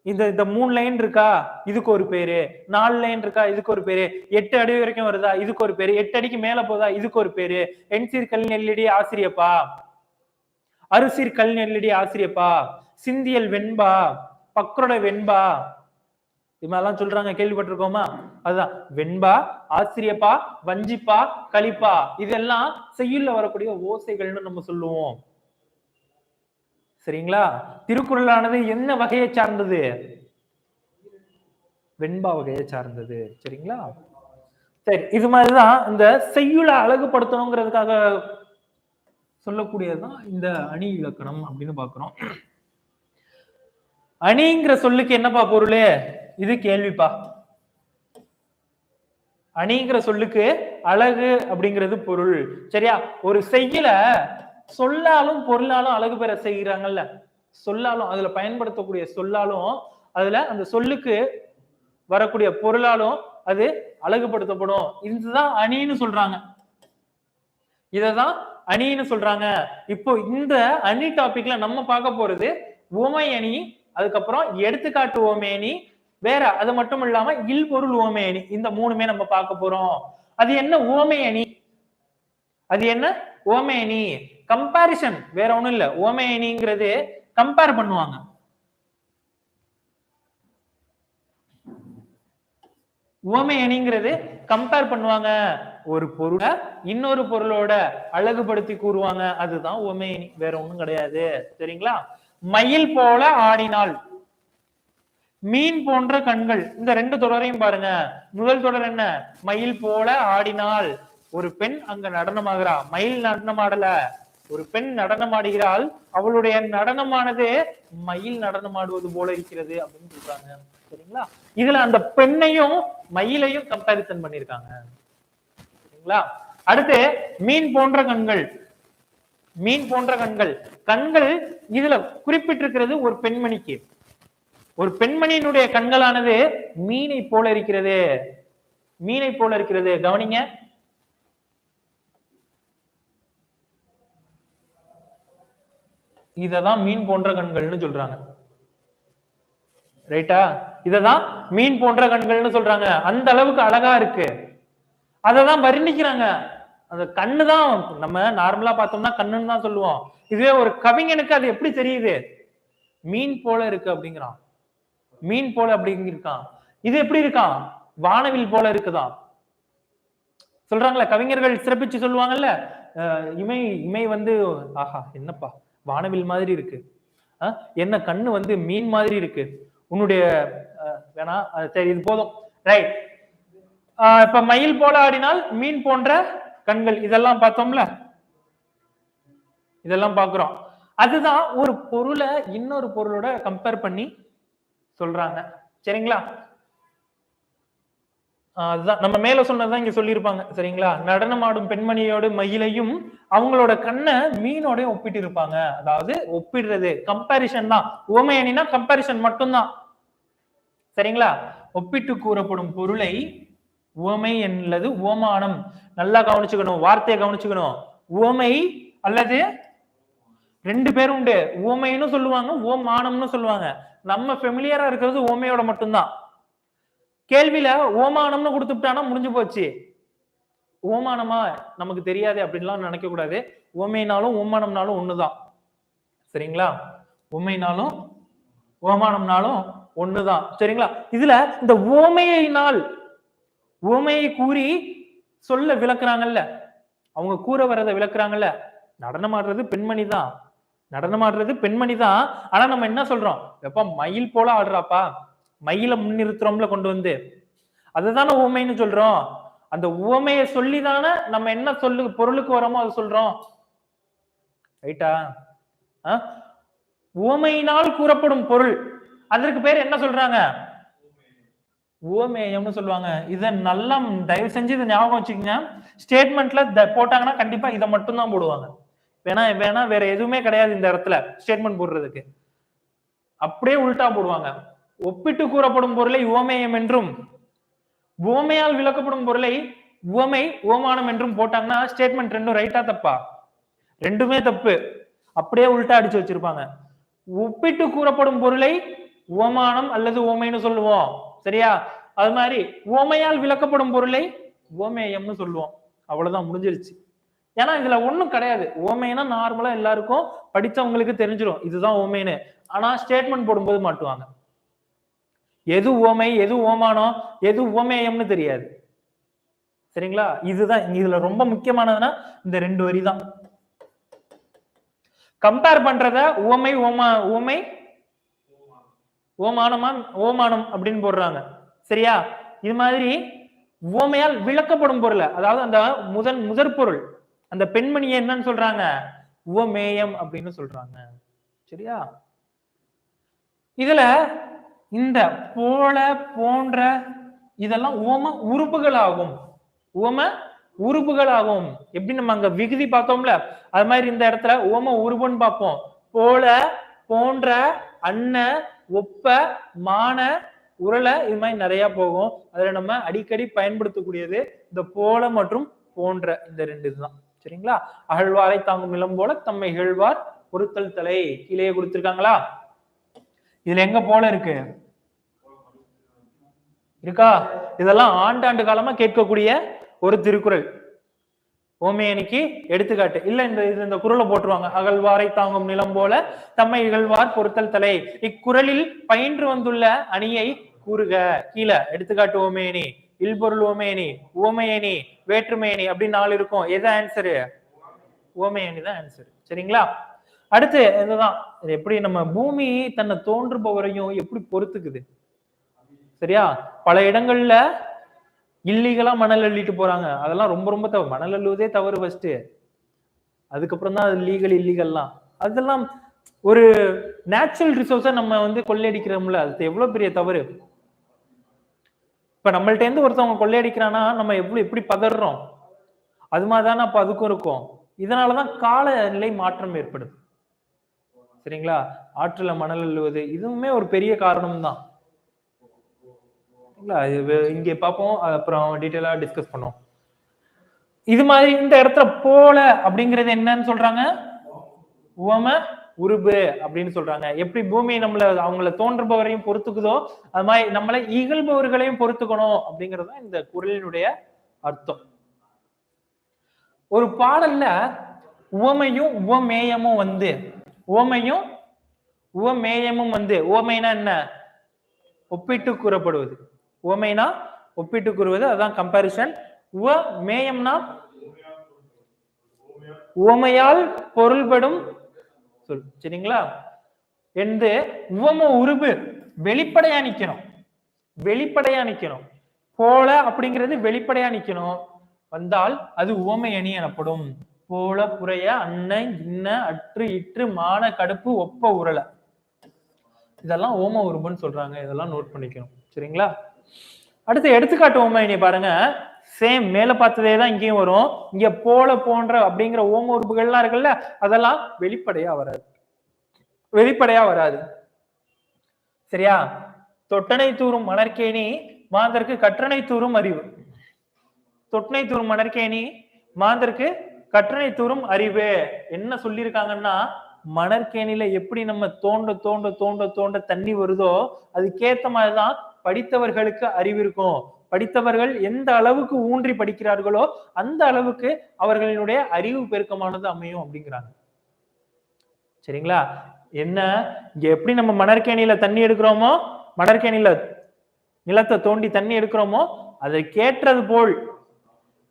இந்த 3 லைன் இருக்கா இதுக்கு ஒரு பேரு, 4 லைன் இருக்கா இதுக்கு ஒரு பேரு, 8 அடி வரைக்கும் வருதா இதுக்கு ஒரு பேரு, 8 அடிக்கு மேல போதா இதுக்கு ஒரு பேரு, எண்சீர் கல் நெல்லடி ஆசிரியப்பா, அரிசீர் கல் நெல்லடி ஆசிரியப்பா, சிந்தியல் வெண்பா, பக்ரோட வெண்பா, இது மாதிரிலாம் சொல்றாங்க, கேள்விப்பட்டிருக்கோமா? அதுதான் வெண்பா, ஆசிரியப்பா, வஞ்சிப்பா, கலிப்பா, இதெல்லாம் செய்யுள்ல வரக்கூடிய ஓசைகள்னு நம்ம சொல்லுவோம். சரிங்களா? திருக்குறளானது என்ன வகையை சார்ந்தது? வெண்பா வகையை சார்ந்தது. சரிங்களா? சரி, இது மாதிரிதான் இந்த செய்யுளை அழகுபடுத்தணுங்கிறதுக்காக சொல்லக்கூடியதுதான் இந்த அணி இலக்கணம் அப்படின்னு பாக்குறோம். அணிங்கிற சொல்லுக்கு என்னப்பா பொருள்? இது கேள்விப்பா. அணிங்கிற சொல்லுக்கு அழகு அப்படிங்கிறது பொருள். சரியா? ஒரு செய்யுள சொல்லாலும் பொருளாலும் அழகு பெற செய்கிறாங்கல்ல, சொல்லாலும் அதுல பயன்படுத்தக்கூடிய சொல்லாலும் அதுல அந்த சொல்லுக்கு வரக்கூடிய பொருளாலும் அது அழகுபடுத்தப்படும். இதுதான் அணின்னு சொல்றாங்க. இததான் அணின்னு சொல்றாங்க. இப்போ இந்த அணி டாபிக்ல நம்ம பார்க்க போறது உவமை அணி, அதுக்கப்புறம் எடுத்துக்காட்டு உவமை அணி, வேற அது மட்டும் இல்லாம இல்பொருள் உவமை அணி, இந்த 3மே நம்ம பார்க்க போறோம். அது என்ன உவமை அணி? அது என்ன உவமை அணி? கம்பாரிசன், வேற ஒண்ணும் இல்ல. உவமை அணிங்கிறது கம்பேர் பண்ணுவாங்க. உவமை அணிங்கிறது கம்பேர் பண்ணுவாங்க. ஒரு பொருளை இன்னொரு பொருளோட அழகுபடுத்தி கூறுவாங்க. அதுதான் உவமை அணி, வேற ஒண்ணும் கிடையாது. சரிங்களா? மயில் போல ஆடினாள், மீன் போன்ற கண்கள், இந்த 2 தொடரையும் பாருங்க. முதல் தொடர் என்ன? மயில் போல ஆடினாள், ஒரு பெண் அங்க நடனமாகிறா. மயில் நடனமாடல, ஒரு பெண் நடனமாடுகிறாள். அவளுடைய நடனமானது மயில் நடனமாடுவது போல இருக்கிறது அப்படின்னு சொல்றாங்க. சரிங்களா? இதுல அந்த பெண்ணையும் மயிலையும் கம்பாரிசன் பண்ணிருக்காங்க. சரிங்களா? அடுத்து மீன் போன்ற கண்கள், மீன் போன்ற கண்கள், கண்கள் இதுல குறிப்பிட்டிருக்கிறது ஒரு பெண்மணிக்கு. ஒரு பெண்மணியினுடைய கண்களானது மீனை போல இருக்கிறது, மீனை போல இருக்கிறது. கவனிங்க, இததான் மீன் போன்ற கண்கள்னு சொல்றாங்க. ரைட்டா? இததான் மீன் போன்ற கண்கள்னு சொல்றாங்க. அந்த அளவுக்கு அழகா இருக்கு, அததான் வர்ணிக்கிறாங்க. அந்த கண்ணுதான் நம்ம நார்மலா பார்த்தோம்னா கண்ணுன்னு தான் சொல்லுவோம். இதுவே ஒரு கவிஞனுக்கு அது எப்படி தெரியுது? மீன் போல இருக்கு அப்படிங்கிறான். மீன் போல அப்படிங்கிருக்கான். இது எப்படி இருக்கான்? வானவில் போல இருக்குதான் சொல்றாங்களே கவிஞர்கள், சிறப்பிச்சு சொல்லுவாங்கல்ல, இமை இமை வந்து ஆஹா என்னப்பா வானவில் மாதிரி இருக்கு, என்ன கண்ணு வந்து மீன் மாதிரி இருக்கு, உன்னுடைய வேணா சரி இது போதும். ரைட். இப்ப மயில் போல ஆடினால் மீன் போன்ற கண்கள், இதெல்லாம் பார்த்தோம்ல, இதெல்லாம் பாக்குறோம். அதுதான் ஒரு பொருளை இன்னொரு பொருளோட கம்பேர் பண்ணி சொல்றாங்க. சரிங்களா? அதுதான் நம்ம மேல சொன்னதுதான் இங்க சொல்லியிருப்பாங்க. சரிங்களா? நடனமாடும் பெண்மணியோட மயிலையும் அவங்களோட கண்ணை மீனோட ஒப்பிட்டு இருப்பாங்க. அதாவது ஒப்பிடுறது கம்பாரிசன் தான். உவமை அணினா கம்பாரிசன் மட்டும்தான். சரிங்களா? ஒப்பிட்டு கூறப்படும் பொருளை உவமை அல்லது உவமானம், நல்லா கவனிச்சுக்கணும், வார்த்தையை கவனிச்சுக்கணும். உவமை அல்லது 2 பேரும் உண்டு. உவமைன்னு சொல்லுவாங்க, உவமானம்னு சொல்லுவாங்க. நம்ம ஃபெமிலியரா இருக்கிறது உவமையோட மட்டும்தான். கேள்வியில ஓமானம்னு கொடுத்துட்டானா முடிஞ்சு போச்சு. ஓமானமா நமக்கு தெரியாது அப்படின்லாம் நினைக்க கூடாது. ஓமைனாலும் ஓமானம்னாலும் ஒண்ணுதான். சரிங்களா? ஓமைனாலும் ஓமானம்னாலும் ஒண்ணுதான். சரிங்களா? இதுல இந்த ஓமையினால் ஓமையை கூறி சொல்ல விளக்குறாங்கல்ல, அவங்க கூற வரதை விளக்குறாங்கல்ல. நடனமாடுறது பெண்மணி தான், நடனமாடுறது பெண்மணி தான். ஆனா நம்ம என்ன சொல்றோம்? எப்ப மயில் போல ஆடுறாப்பா, மயில முன்னிறுத்துறோம்ல கொண்டு வந்து, அதுதானே உவமைன்னு சொல்றோம். அந்த உவமையை சொல்லிதானே நம்ம என்ன சொல்லு பொருளுக்கு வரோமோ அதை சொல்றோம். ரைட்டா? உவமையினால் கூறப்படும் பொருள், அதற்கு பேர் என்ன சொல்றாங்க? உவமேயம்னு சொல்லுவாங்க. இதை நல்லா தயவு செஞ்சு இதை ஞாபகம் வச்சுக்கோங்க. ஸ்டேட்மெண்ட்ல போட்டாங்கன்னா கண்டிப்பா இதை மட்டும் தான் போடுவாங்க. வேணா வேற எதுவுமே கிடையாது இந்த இடத்துல ஸ்டேட்மெண்ட் போடுறதுக்கு. அப்படியே உல்டா போடுவாங்க. ஒப்பிட்டு கூறப்படும் பொருளை உவமேயம் என்றும், உவமையால் விளக்கப்படும் பொருளை உவமை உவமானம் என்றும் போட்டாங்கன்னா ஸ்டேட்மெண்ட் ரெண்டும் ரைட்டா தப்பா? ரெண்டுமே தப்பு. அப்படியே உள்டா அடிச்சு வச்சிருப்பாங்க. ஒப்பிட்டு கூறப்படும் பொருளை உவமானம் அல்லது உவமைன்னு சொல்லுவோம். சரியா? அது மாதிரி உவமையால் விளக்கப்படும் பொருளை உவமேயம்னு சொல்லுவோம். அவ்வளவுதான், முடிஞ்சிருச்சு. ஏன்னா இதுல ஒண்ணும் கிடையாது. உவமைனா நார்மலா எல்லாருக்கும் படிச்சவங்களுக்கு தெரிஞ்சிடும் இதுதான் உவமைன்னு. ஆனா ஸ்டேட்மெண்ட் போடும்போது மாட்டுவாங்க. எது உவமை, எது உவமானம், எது உவமேயம்னு தெரியாது. சரிங்களா? இதுதான் இதுல ரொம்ப முக்கியமானதுன்னா இந்த 2 வரி தான். கம்பேர் பண்றத உவமை உவமை ஓமானம் அப்படின்னு போடுறாங்க. சரியா? இது மாதிரி உவமையால் விளக்கப்படும் பொருள், அதாவது அந்த முதற் பொருள், அந்த பெண்மணியை என்னன்னு சொல்றாங்க? உவமேயம் அப்படின்னு சொல்றாங்க. சரியா? இதுல இந்த போல, போன்ற இதெல்லாம் உவம உறுப்புகள் ஆகும். உவம உறுப்புகள் ஆகும். எப்படி நம்ம அங்க விகுதி பார்த்தோம்ல, அது மாதிரி இந்த இடத்துல உவம உறுப்புன்னு பார்ப்போம். போல, போன்ற, அன்ன, ஒப்ப, மான, உரள, இது மாதிரி நிறைய போகும். அதுல நம்ம அடிக்கடி பயன்படுத்தக்கூடியது இந்த போல மற்றும் போன்ற இந்த 2 இதுதான். சரிங்களா? அகழ்வாரை தாங்கும் நிலம் போல தம்மை இகழ்வார் பொறுத்தல் தலை, கீழே கொடுத்திருக்காங்களா? இதுல எங்க போல இருக்கு? இருக்கா? இதெல்லாம் ஆண்டாண்டு காலமா கேட்கக்கூடிய ஒரு திருக்குறள். ஓமையணிக்கு எடுத்துக்காட்டு இல்ல. இந்த குறளை போட்டுருவாங்க. அகழ்வாரை தாங்கும் நிலம் போல தம்மை இகழ்வார் பொறுத்தல் தலை. இக்குறளில் பயின்று வந்துள்ள அணியை கூறுக. கீழே எடுத்துக்காட்டு ஓமையணி, இல்பொருள் ஓமையணி, உவமையணி, வேற்றுமையணி அப்படின்னு 4 இருக்கும். எது ஆன்சரு? ஓமையணி தான் ஆன்சர். சரிங்களா? அடுத்து இதுதான், எப்படி நம்ம பூமி தன்னை தோன்றுபவரையும் எப்படி பொறுத்துக்குது. சரியா? பல இடங்கள்ல இல்லீகலா மணல் அள்ளிட்டு போறாங்க. அதெல்லாம் ரொம்ப ரொம்ப தவறு. மணல் அள்ளுவதே தவறு ஃபர்ஸ்ட். அதுக்கப்புறம் தான் அது லீகல் இல்லீகல்லாம். அதெல்லாம் ஒரு நேச்சுரல் ரிசோர்ஸை நம்ம கொள்ளையடிக்கிறோம்ல, அது எவ்வளவு பெரிய தவறு. இப்ப நம்மள்ட்ட இருந்து ஒருத்தவங்க கொள்ளையடிக்கிறான்னா நம்ம எப்படி பதறோம். அது மாதிரிதானே அப்ப அதுக்கும் இருக்கும். இதனாலதான் காலநிலை மாற்றம் ஏற்படுது. சரிங்களா? ஆற்றுல மணல் அள்ளுவது இதுவுமே ஒரு பெரிய காரணம் தான். இங்க பார்ப்போம், அப்புறம் டீட்டெயிலா டிஸ்கஸ் பண்ணுவோம். இது மாதிரி இந்த இடத்துல போல அப்படிங்கிறது என்னன்னு சொல்றாங்க? உவம உருபு அப்படின்னு சொல்றாங்க. எப்படி பூமி அவங்கள தோன்றுபவரையும் பொறுத்துக்குதோ அது மாதிரி நம்மளை இகழ்பவர்களையும் பொறுத்துக்கணும் அப்படிங்கிறது இந்த குறளினுடைய அர்த்தம். ஒரு பாடல்ல உவமையும் உவமேயமும் உவமைனா என்ன? ஒப்பிட்டு கூறப்படுவது. உவமைனா ஒப்பிட்டு கூறுவது, அதான் கம்பாரிசன். உவமேயம்னா உவமையால் பொருள்படும் சொல். சரிங்களா? உவம உருபு வெளிப்படையா நிக்கணும். போல அப்படிங்கிறது வெளிப்படையா நிக்கணும். வந்தால் அது உவமை அணி எனப்படும். போல, புறைய, அன்ன, இன்ன, அற்று, இற்று, மான, கடுப்பு, ஒப்ப, உரள, இதெல்லாம் ஓம உருபுன்னு சொல்றாங்க. இதெல்லாம் நோட் பண்ணிக்கணும். சரிங்களா? அடுத்து எடுத்துக்காட்டு ஓம அணி பாருங்க. சேம் மேல பார்த்ததே தான் இங்கேயும் வரும். இங்க போல, போன்ற அப்படிங்கிற ஓம உறுப்புகள்லாம் இருக்குல்ல, அதெல்லாம் வெளிப்படையா வராது. சரியா? தொட்டனை தூரும் மணற்கேணி மாந்தருக்கு கற்றனை தூரும் அறிவு. தொட்டனை தூரும் மணற்கேணி மாந்தருக்கு கற்றனை தூரும் அறிவு என்ன சொல்லியிருக்காங்கன்னா, மணற்கேணியில எப்படி நம்ம தோண்ட தோண்ட தோண்ட தோண்ட தண்ணி வருதோ அதுக்கேத்த மாதிரிதான் படித்தவர்களுக்கு அறிவு இருக்கும். படித்தவர்கள் எந்த அளவுக்கு ஊன்றி படிக்கிறார்களோ அந்த அளவுக்கு அவர்களினுடைய அறிவு பெருக்கமானது அமையும் அப்படிங்கிறாங்க. சரிங்களா? என்ன இங்க எப்படி நம்ம மணற்கேணியில தண்ணி எடுக்கிறோமோ, மணற்கேணியில நிலத்தை தோண்டி தண்ணி எடுக்கிறோமோ அதை கேட்டது போல்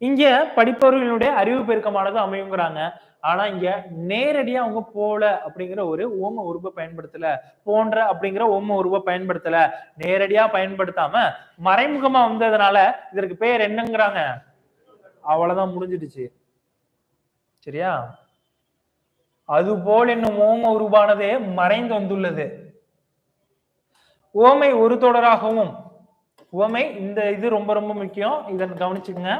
இங்க படிப்பவர்களுடைய அறிவு பெருக்கமானது அமையுங்கிறாங்க. ஆனா இங்க நேரடியா அவங்க போல அப்படிங்கிற ஒரு ஓம உருவ பயன்படுத்தல, போன்ற அப்படிங்கிற ஓம உருவ பயன்படுத்தல, நேரடியா பயன்படுத்தாம மறைமுகமா வந்ததுனால இதற்கு பேர் என்னங்கிறாங்க? அவ்வளவுதான், முடிஞ்சிடுச்சு. சரியா? அதுபோல் என்னும் ஓம உருவானதே மறைந்து வந்துள்ளது. ஓமை ஒரு தொடராகவும், உவமை இந்த இது ரொம்ப ரொம்ப முக்கியம், இதை கவனிச்சுக்கங்க.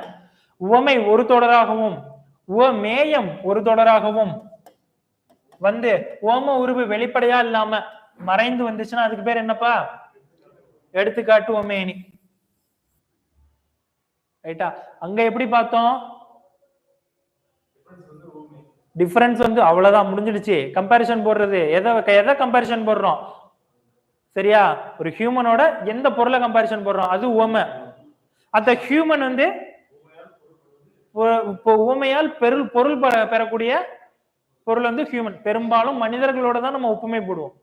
உவமை ஒரு தொடராகவும் உவமேயம் ஒரு தொடராகவும் ஓம உருவு வெளிப்படையா இல்லாம மறைந்து வந்துச்சுன்னா அதுக்கு பேர் என்னப்பா? எடுத்துக்காட்டு உவமேனி. ரைட்டா? அங்க எப்படி பார்த்தோம்? டிஃபரன்ஸ் வந்து அவ்வளவுதான், முடிஞ்சிடுச்சு. கம்பேரிசன் போடுறது எதை கம்பேரிசன் போடுறோம்? சரியா? ஒரு ஹியூமனோட எந்த பொருளை கம்பேரிசன் போடுறோம்? அது உவமை. அந்த ஹியூமன் வந்து உவமையால் பொருள் பெறக்கூடிய பொருள் வந்து ஹியூமன். பெரும்பாலும் மனிதர்களோட தான் நம்ம ஒப்புமை போடுவோம்.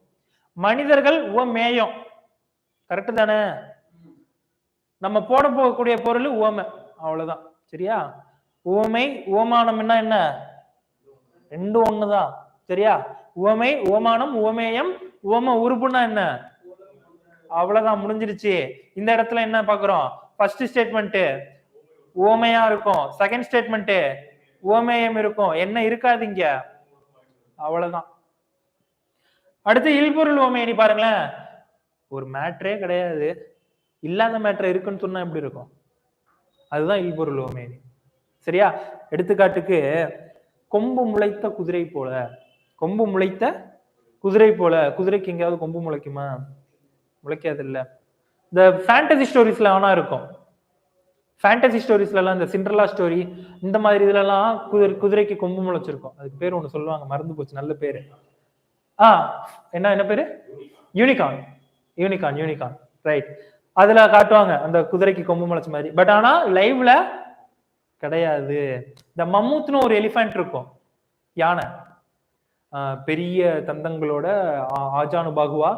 மனிதர்கள் உவமேயம். கரெக்ட் தானே? நம்ம போட போகக்கூடிய பொருள் உவமை, அவ்வளவுதான். சரியா? உவமை உவமானம்னா என்ன? ரெண்டும் ஒண்ணுதான். சரியா? உவமை உவமானம் உவமேயம். உவம உறுப்புனா என்ன? அவ்வளவுதான், முடிஞ்சிருச்சு. இந்த இடத்துல என்ன பாக்குறோம்? ஃபர்ஸ்ட் ஸ்டேட்மெண்ட் உவமையா இருக்கும், செகண்ட் ஸ்டேட்மெண்ட் உவமேயம் இருக்கும். என்ன இருக்காது இங்க? அவ்வளவுதான். அடுத்து இல்பொருள் உவமையணி பாருங்களேன். ஒரு மேட்ரே கிடையாது, இல்லாத மேட்ரு இருக்குன்னு சொன்னா எப்படி இருக்கும்? அதுதான் இல்பொருள் உவமையணி. சரியா? எடுத்துக்காட்டுக்கு கொம்பு முளைத்த குதிரை போல. கொம்பு முளைத்த குதிரை போல. குதிரைக்கு எங்கேயாவது கொம்பு முளைக்குமா? முளைக்காது இல்ல. இந்த ஃபேண்டசி ஸ்டோரிஸ்ல ஆனா இருக்கும். ஃபேண்டசி ஸ்டோரிஸ்ல எல்லாம் இந்த சிண்ட்ரலா ஸ்டோரி இந்த மாதிரி இதுல எல்லாம் குதிரைக்கு கொம்பு முளைச்சிருக்கும். அதுக்கு பேர் ஒண்ணு சொல்லுவாங்க, மறந்து போச்சு, நல்ல பேரு. என்ன பேரு? யூனிகார்ன். Unicorn unicorn right. அதுல காட்டுவாங்க அந்த குதிரைக்கு கொம்பு முளைச்ச மாதிரி. பட் ஆனா லைவ்ல கிடையாது. இந்த மம்மூத்னு ஒரு எலிஃபென்ட் இருக்கும், யானை, பெரிய தந்தங்களோட ஆஜானுபாகுவா,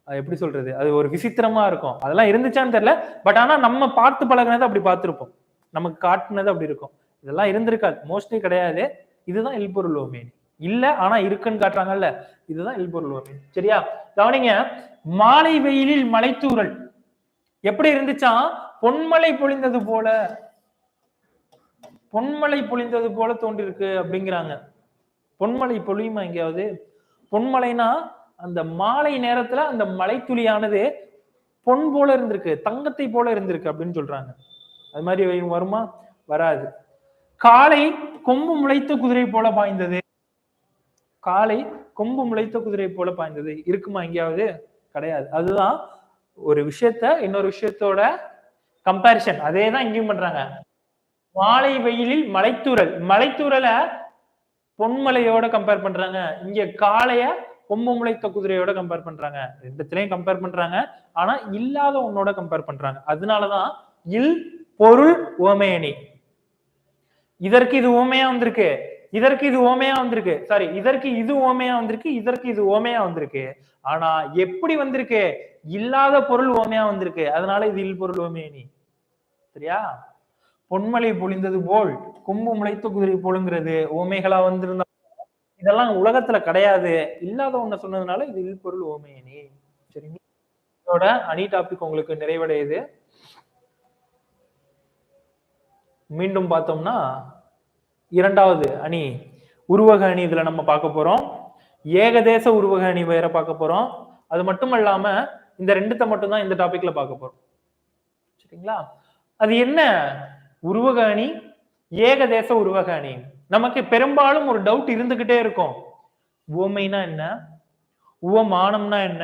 எப்படி சொல்றது, அது ஒரு விசித்திரமா இருக்கும். அதெல்லாம் இருந்துச்சான்னு தெரியல. பட் ஆனா நம்ம பார்த்து பழகினது அப்படி பார்த்திருப்போம், நமக்கு காட்டுனது அப்படி இருக்கும். இதெல்லாம் இருந்திருக்காது, மோஸ்ட்லி கிடையாது. இதுதான் இல்பொருள் உவமையணி. இல்ல ஆனா இருக்குன்னு காட்டுறாங்கல்ல, இதுதான் இல்பொருள் உவமையணி. சரியா? கவனிங்க. மாலை வெயிலில் மலைத்தூறல் எப்படி இருந்துச்சா? பொன்மலை பொழிந்தது போல, பொன்மலை பொழிந்தது போல தோன்றிருக்கு அப்படிங்கிறாங்க. பொன்மலை பொழியுமா எங்கேயாவது? பொன்மலைனா அந்த மாலை நேரத்துல அந்த மலை துளியானது பொன் போல இருந்திருக்கு, தங்கத்தை போல இருந்திருக்கு அப்படின்னு சொல்றாங்க. அது மாதிரி வருமா? வராது. காலை கொம்பு முளைத்த குதிரை போல பாய்ந்தது. காலை கொம்பு முளைத்த குதிரை போல பாய்ந்தது இருக்குமா எங்கேயாவது? கிடையாது. அதுதான் ஒரு விஷயத்த இன்னொரு விஷயத்தோட கம்பேரிசன். அதே தான் இங்கேயும் பண்றாங்க. மாலை வெயிலில் மலைத்தூரல், மலைத்தூரலை பொன்மலையோட கம்பேர் பண்றாங்க. இங்க காளைய கொம்பு முளைத்த குதிரையோட கம்பேர் பண்றாங்க. ரெண்டுத்திலையும் கம்பேர் பண்றாங்க, ஆனா இல்லாத ஒன்னோட கம்பேர் பண்றாங்க. அதனாலதான் இல் பொருள் உவமையணி. இதற்கு இது உவமையா வந்திருக்கு, இதற்கு இது ஓமையா வந்திருக்கு. சாரி, இதற்கு இது ஓமையா வந்திருக்கு, இதற்கு இது ஓமையா வந்திருக்கு. ஆனா எப்படி வந்திருக்கு? இல்லாத பொருள் ஓமையா வந்திருக்கு. அதனால இது இல் பொருள் ஓமையணி. சரியா? பொன்மலை பொழிந்தது போல் கொம்பு முளைத்த குதிரை போலுங்கிறது ஓமைகளா வந்திருந்தா இதெல்லாம் உலகத்துல கிடையாது. இல்லாத ஒண்ணு சொன்னதுனால இது இல் பொருள் ஓமையணி. சரிங்க? இதோட அணி டாபிக் உங்களுக்கு நிறைவடையுது. மீண்டும் பார்த்தோம்னா இரண்டாவது அணி உருவக அணி இதுல நம்ம பார்க்க போறோம். ஏகதேச உருவக அணி வேற பார்க்க போறோம். அது மட்டும் இல்லாம இந்த ரெண்டுத்தை மட்டும் தான் இந்த டாபிக்ல பார்க்க போறோம். சரிங்களா? அது என்ன உருவக அணி, ஏகதேச உருவக அணி? நமக்கு பெரும்பாலும் ஒரு டவுட் இருந்துகிட்டே இருக்கும். உவமைனா என்ன, உவமானம்னா என்ன,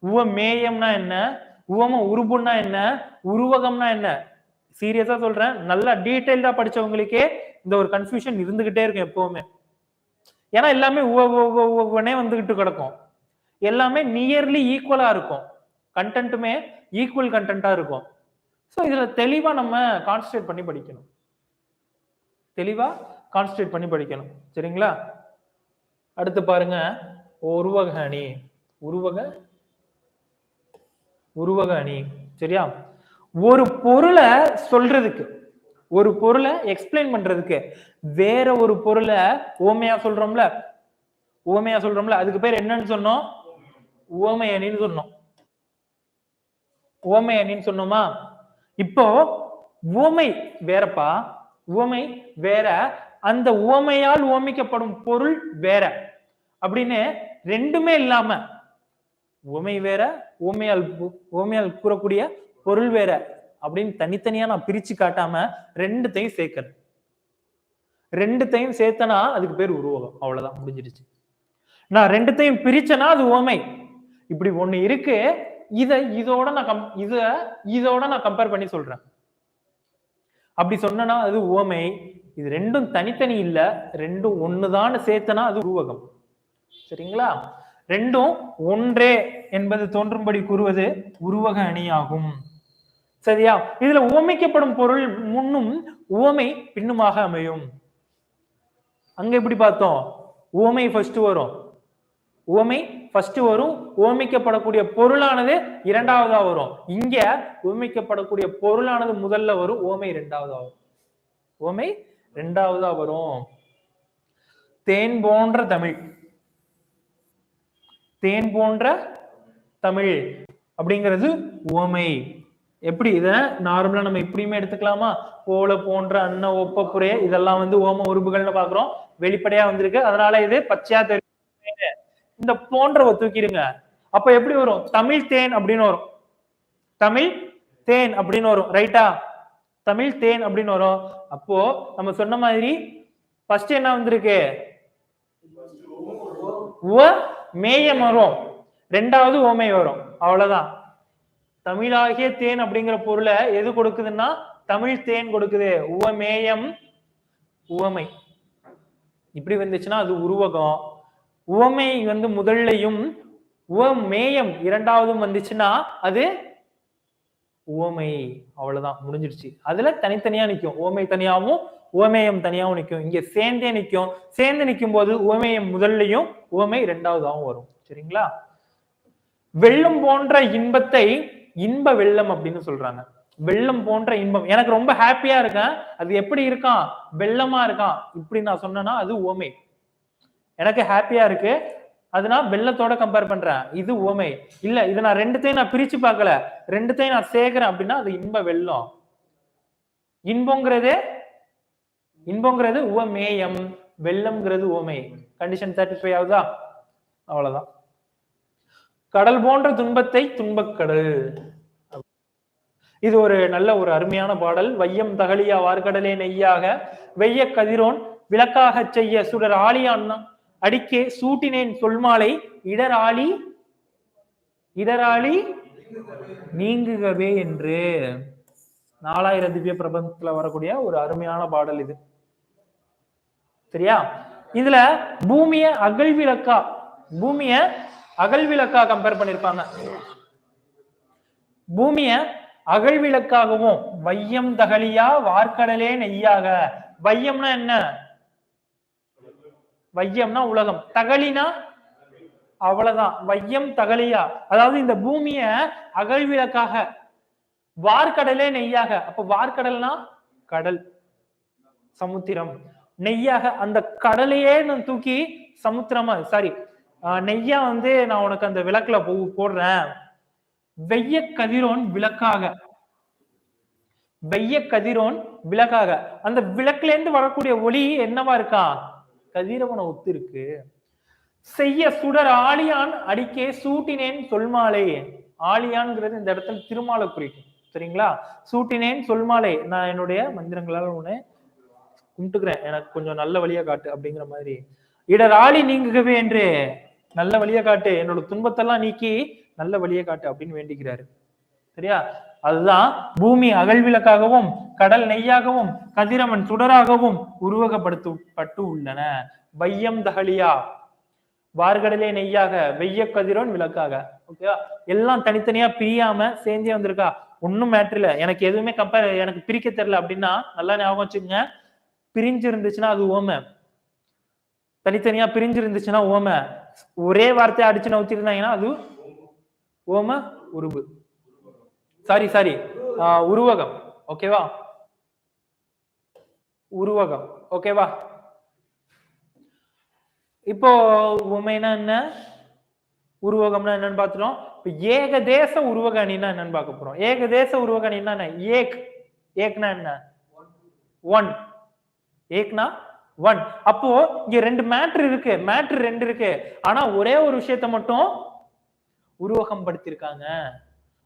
உவமேயம்னா என்ன, உவம உருபுன்னா என்ன, உருவகம்னா என்ன? சீரியஸா சொல்றேன், நல்லா டீடைல்டா படிச்சவங்களுக்கே இந்த ஒரு கன்ஃபியூஷன் இருந்துகிட்டே இருக்கும் எப்பவுமே. ஏன்னா எல்லாமே உவனே வந்துகிட்டு கிடக்கும், எல்லாமே நியர்லி ஈக்குவலா இருக்கும், கண்டென்ட்டுமே ஈக்குவல் கண்டென்ட்டா இருக்கும். ஸோ இதுல தெளிவா நம்ம கான்சன்ட்ரேட் பண்ணி படிக்கணும், தெளிவா கான்சன்ட்ரேட் பண்ணி படிக்கணும். சரிங்களா? அடுத்து பாருங்க, உருவக அணி, உருவக அணி. சரியா? ஒரு பொருளை சொல்றதுக்கு, ஒரு பொருளை எக்ஸ்பிளைன் பண்றதுக்கு வேற ஒரு பொருளை ஓமையா சொல்றோம்ல, ஓமையா சொல்றோம்ல, அதுக்கு பேர் என்னன்னு சொன்னோம்? உவமை அணின்னு சொன்னோம். உவமை அணின்னு சொன்னோமா? இப்போ உவமை வேறப்பா, உவமை வேற, அந்த உவமையால் உவமிக்கப்படும் பொருள் வேற அப்படின்னு ரெண்டுமே இல்லாம, உவமை வேற, உவமையால் கூறக்கூடிய பொருள் வேற அப்படின்னு தனித்தனியா நான் பிரிச்சு காட்டாம ரெண்டுத்தையும் சேர்க்கிறேன். ரெண்டுத்தையும் சேர்த்தனா அதுக்கு பேர் உருவகம். அவ்வளவுதான், முடிஞ்சிருச்சு. நான் ரெண்டுத்தையும் பிரிச்சனா அது உவமை. இப்படி ஒண்ணு இருக்கு, இதோட நான் கம்பேர் பண்ணி சொல்றேன். அப்படி சொன்னா அது உவமை. இது ரெண்டும் தனித்தனி இல்ல, ரெண்டும் ஒண்ணுதான் சேர்த்தனா அது உருவகம். சரிங்களா? ரெண்டும் ஒன்றே என்பது தோன்றும்படி கூறுவது உருவக அணியாகும். சரியா? இதுல உவமைக்கப்படும் பொருள் முன்னும் உவமை பின்னுமாக அமையும். அங்க எப்படி பார்த்தோம்? உவமை ஃபர்ஸ்ட் வரும், உவமை ஃபர்ஸ்ட் வரும், உவமைக்கப்படக்கூடிய பொருளானது இரண்டாவதா வரும். இங்க உவமைக்கப்படக்கூடிய பொருளானது முதல்ல வரும், உவமை இரண்டாவதா வரும். உவமை இரண்டாவதா வரும். தேன் போன்ற தமிழ், தேன் போன்ற தமிழ் அப்படிங்கிறது உவமை. எப்படி இத நார்மலா நம்ம இப்படியுமே எடுத்துக்கலாமா? போல, போன்ற, அன்ன, ஒப்ப, புரைய இதெல்லாம் வந்து ஓம உருபுகள்னு பாக்குறோம், வெளிப்படையா வந்திருக்கு. அதனால இது பச்சையா தெரியும். இந்த போன்றவை தூக்கிடுங்க. அப்ப எப்படி வரும்? தமிழ் தேன் அப்படின்னு வரும், தமிழ் தேன் அப்படின்னு வரும். ரைட்டா? தமிழ் தேன் அப்படின்னு வரும். அப்போ நம்ம சொன்ன மாதிரி ஃபர்ஸ்ட் என்ன வந்திருக்கு? மேயம் வரும், ரெண்டாவது ஓமை வரும். அவ்வளவுதான். தமிழாகிய தேன் அப்படிங்கிற பொருளை எது கொடுக்குதுன்னா தமிழ் தேன் கொடுக்குது. உவமேயம் உவமை. இப்படி வந்துச்சுன்னா அது உருவகம். உவமை வந்து முதல்லையும் உவமேயம் இரண்டாவதும் வந்துச்சுன்னா அது உவமை. அவ்வளவுதான், முடிஞ்சிருச்சு. அதுல தனித்தனியா நிற்கும், உவமை தனியாவும் உவமேயம் தனியாவும் நிற்கும். இங்க சேர்ந்தே நிற்கும். சேர்ந்து நிற்கும் போது உவமேயம் முதல்லையும் உவமை இரண்டாவதாகவும் வரும். சரிங்களா? வெள்ளம் போன்ற இன்பத்தை இன்ப வெள்ளம் அப்படின்னு சொல்றாங்க. வெள்ளம் போன்ற இன்பம், எனக்கு ரொம்ப ஹாப்பியா இருக்கேன், அது எப்படி இருக்கான்? வெள்ளமா இருக்கான். இப்படி நான் சொன்னேன்னா அது உவமை. எனக்கு ஹாப்பியா இருக்கு, அது நான் வெள்ளத்தோட கம்பேர் பண்றேன், இது உவமை. இல்ல, இது நான் ரெண்டுத்தையும் நான் பிரிச்சு பார்க்கல, ரெண்டுத்தையும் நான் சேர்க்கிறேன் அப்படின்னா அது இன்ப வெள்ளம். இன்பங்கிறது உவமேயம், வெள்ளம்ங்கிறது உவமை. கண்டிஷன் சாட்டிஸ்ஃபை ஆகுதா? அவ்வளவுதான். கடல் போன்ற துன்பத்தை துன்பக்கடல், இது ஒரு நல்ல ஒரு அருமையான பாடல். வையம் தகலியா வார்கடலே நெய்யாக வெய்ய கதிரோன் விளக்காக செய்ய சுடர் ஆளியான் அடிக்கே சூட்டினேன் சொல்மாலை இடராளி நீங்குகவே என்று 4000 திவ்ய பிரபந்தத்துல வரக்கூடிய ஒரு அருமையான பாடல் இது. சரியா? இதுல பூமிய அகழ்விளக்கா கம்பேர் பண்ணிருப்பாங்க. பூமிய அகழ்விளக்காகவும் வையம் தகலியா வார்க்கடலே நெய்யாக. வையம்னா என்ன? வையம்னா உலகம், தகலினா அவ்வளவுதான். வையம் தகலியா, அதாவது இந்த பூமிய அகழ்விளக்காக, வார்க்கடலே நெய்யாக. அப்ப வார்க்கடல்னா கடல், சமுத்திரம். நெய்யாக அந்த கடலையே நான் தூக்கி சமுத்திரமா, சாரி நெய்யா வந்து நான் உனக்கு அந்த விளக்குல போடுறேன். வெய்ய கதிரோன் விளக்காக, வெய்ய கதிரோன் விளக்காக. அந்த விளக்குல இருந்து வரக்கூடிய ஒளி என்னவா இருக்கா? கதிரவனை ஒத்து இருக்கு. செய்ய சுடர் ஆளியான் அடிக்கே சூட்டினேன் சொல்மாலை. ஆளியான்ங்கிறது இந்த இடத்துல திருமாலை குறிக்கும். சரிங்களா? சூட்டினேன் சொல்மாலை, நான் என்னுடைய மந்திரங்களால் உன்னை கும்பிட்டுக்கிறேன், எனக்கு கொஞ்சம் நல்ல வழியா காட்டு அப்படிங்கிற மாதிரி. இடர் ஆளி நீங்குகவே என்று, நல்ல வழியா காட்டு, என்னோட துன்பத்தெல்லாம் நீக்கி நல்ல வழியை காட்டு அப்படின்னு வேண்டிக்கிறாரு. சரியா? அதுதான் பூமி அகழ்விளக்காகவும் கடல் நெய்யாகவும் கதிரவன் சுடராகவும் உருவகப்படுத்தப்பட்டு உள்ளன. வையம் தகலியா வார்கடலே நெய்யாக வெய்ய கதிரோன் விளக்காக. ஓகேவா? எல்லாம் தனித்தனியா பிரியாம சேர்ந்தே வந்திருக்கா. ஒன்னும் மேட்ரு இல்ல. எனக்கு எதுவுமே எனக்கு பிரிக்க தெரியல அப்படின்னா நல்லா ஞாபகம் வச்சுக்கோங்க, பிரிஞ்சு இருந்துச்சுன்னா அது ஓமை, தனித்தனியா பிரிஞ்சு இருந்துச்சுன்னா ஓமை, ஒரே வார்த்தையை அடிச்சு நவுத்திருந்தாங்கன்னா அது ஓம உருபு, சாரி உருவகம். ஓகேவா? உருவகம். ஓகேவா? இப்போ உமைனா என்ன, உருவகம்னா என்னன்னு பாத்துறோம். இப்ப ஏகதேச உருவக அணின்னா என்னன்னு பார்க்க போறோம். ஏகதேச உருவக அணின்னா என்ன? ஏக்னா என்ன? ஒன். ஏக்னா ஒன். அப்போ இங்க ரெண்டு மேட்ரு இருக்கு, மேட்ரு ரெண்டு இருக்கு, ஆனா ஒரே ஒரு விஷயத்த மட்டும் உருவகம் படுத்திருக்காங்க,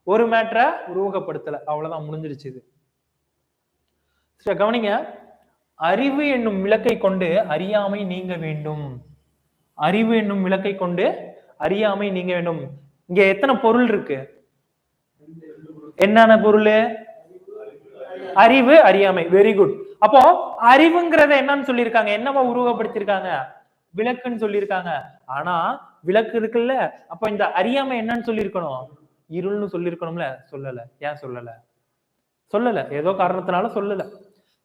ஒரு மேட்டரை உருவகப்படுத்தல. அவ்வளவுதான், முடிஞ்சிருச்சு இது. கவனிங்க, அறிவு என்னும் விளக்கை கொண்டு அறியாமை நீங்க வேண்டும். அறிவு என்னும் விளக்கை கொண்டு அறியாமை நீங்க வேண்டும். இங்க எத்தனை பொருள் இருக்கு? என்னென்ன பொருள்? அறிவு, அறியாமை. Very good. அப்போ அறிவுங்கிறத என்னன்னு சொல்லியிருக்காங்க, என்னவா உருவகப்படுத்திருக்காங்க, விளக்குன்னு சொல்லியிருக்காங்க. ஆனா விளக்கு இருக்குல்ல, அப்ப இந்த அறியாமை என்னன்னு சொல்லியிருக்கணும், இருள்னு சொல்லியிருக்கணும்ல. சொல்லல. ஏன் சொல்லல? சொல்லல, ஏதோ காரணத்தினால சொல்லல.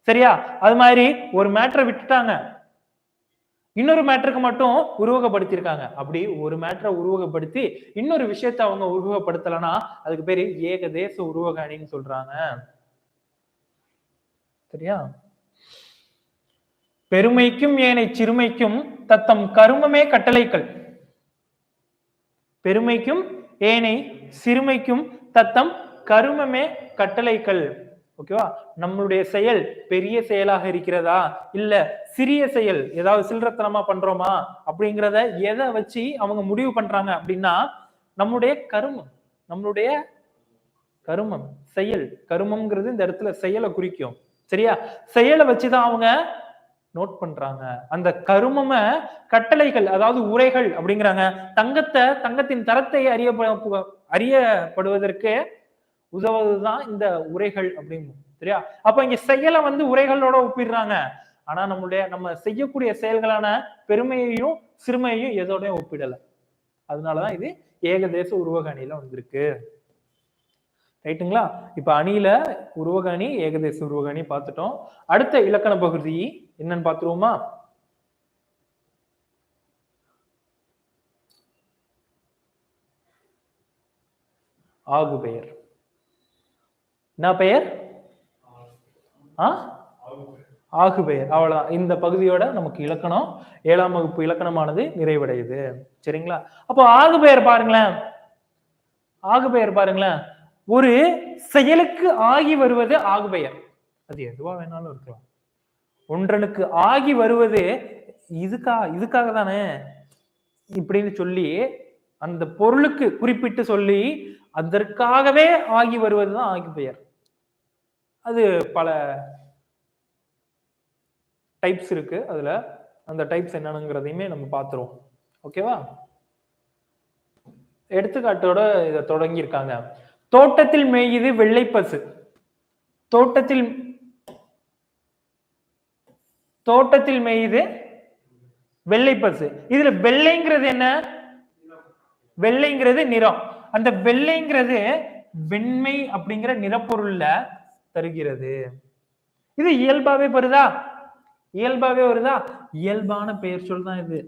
சரியா? அது மாதிரி ஒரு மேட்டரை விட்டுட்டாங்க, இன்னொரு மேட்டருக்கு மட்டும் உருவகப்படுத்திருக்காங்க. அப்படி ஒரு மேட்டரை உருவகப்படுத்தி இன்னொரு விஷயத்தை அவங்க உருவகப்படுத்தலன்னா அதுக்கு பேரு ஏகதேச உருவக அணின்னு சொல்றாங்க. சரியா? பெருமைக்கும் ஏனை சிறுமைக்கும் தத்தம் கருமமே கட்டளைகள். பெருமைக்கும் ஏனை சிறுமைக்கும் தத்தம் கருமமே கட்டளைகள். ஓகேவா? நம்மளுடைய செயல் பெரிய செயலாக இருக்கிறதா, இல்ல சிறிய செயல் ஏதாவது சில்லறத்தனமா பண்றோமா அப்படிங்கிறத எதை வச்சு அவங்க முடிவு பண்றாங்க அப்படின்னா, நம்முடைய கருமம், நம்மளுடைய கருமம், செயல். கருமம்ங்கிறது இந்த இடத்துல செயலை குறிக்கும். சரியா? செயலை வச்சுதான் அவங்க நோட் பண்றாங்க. அந்த கருமம கட்டளைகள், அதாவது உரைகள் அப்படிங்கிறாங்க. தங்கத்தின் தரத்தை அறியப்படுவதற்கு உதவுவதுதான் இந்த உரைகள் அப்படின்னு. சரியா? அப்ப இங்க செயலை உரைகளோட ஒப்பிடுறாங்க. ஆனா நம்ம செய்யக்கூடிய செயல்களான பெருமையையும் சிறுமையையும் எதோடய ஒப்பிடல. அதனாலதான் இது ஏகதேச உருவக அணியில வந்திருக்கு. ரைட்டுங்களா? இப்ப அணியில உருவக அணி, ஏகதேச உருவக அணி பார்த்துட்டோம். அடுத்த இலக்கண பகுதி என்னன்னு பார்த்துருவோமா? ஆகு பெயர். என்ன பெயர்? ஆகு பெயர். அவ்வளவுதான். இந்த பகுதியோட நமக்கு இலக்கணம் 7ஆம் வகுப்பு இலக்கணமானது நிறைவடையுது. சரிங்களா? அப்போ ஆகு பெயர் பாருங்களேன். ஆகு பெயர் பாருங்களேன். ஒரு செயலுக்கு ஆகி வருவது ஆகு பெயர். அது எதுவா வேணாலும் இருக்கலாம். ஒன்றனுக்கு ஆகி வருவது இதுக்காக தானே இப்படின்னு சொல்லி அந்த பொருளுக்கு குறிப்பிட்டு சொல்லி அதற்காகவே ஆகி வருவதுதான் ஆகி பெயர். அது பல டைப்ஸ் இருக்கு. அதுல அந்த டைப்ஸ் என்னங்கிறதையுமே நம்ம பார்த்துருவோம். ஓகேவா? எடுத்துக்காட்டோட இதை தொடங்கி இருக்காங்க. தோட்டத்தில் மேயுது வெள்ளை பசு. தோட்டத்தில் மேயுது வெள்ளை பசு. இதுல வெள்ளைங்கிறது என்ன? வெள்ளைங்கிறது நிறம். அந்த வெள்ளைங்கிறது வெண்மை அப்படிங்கிற நிறப்பொருள்ல தருகிறது. இது இயல்பாவே வருதா? இயல்பாவே வருதா? இயல்பான பெயர் சொல் தான் இது.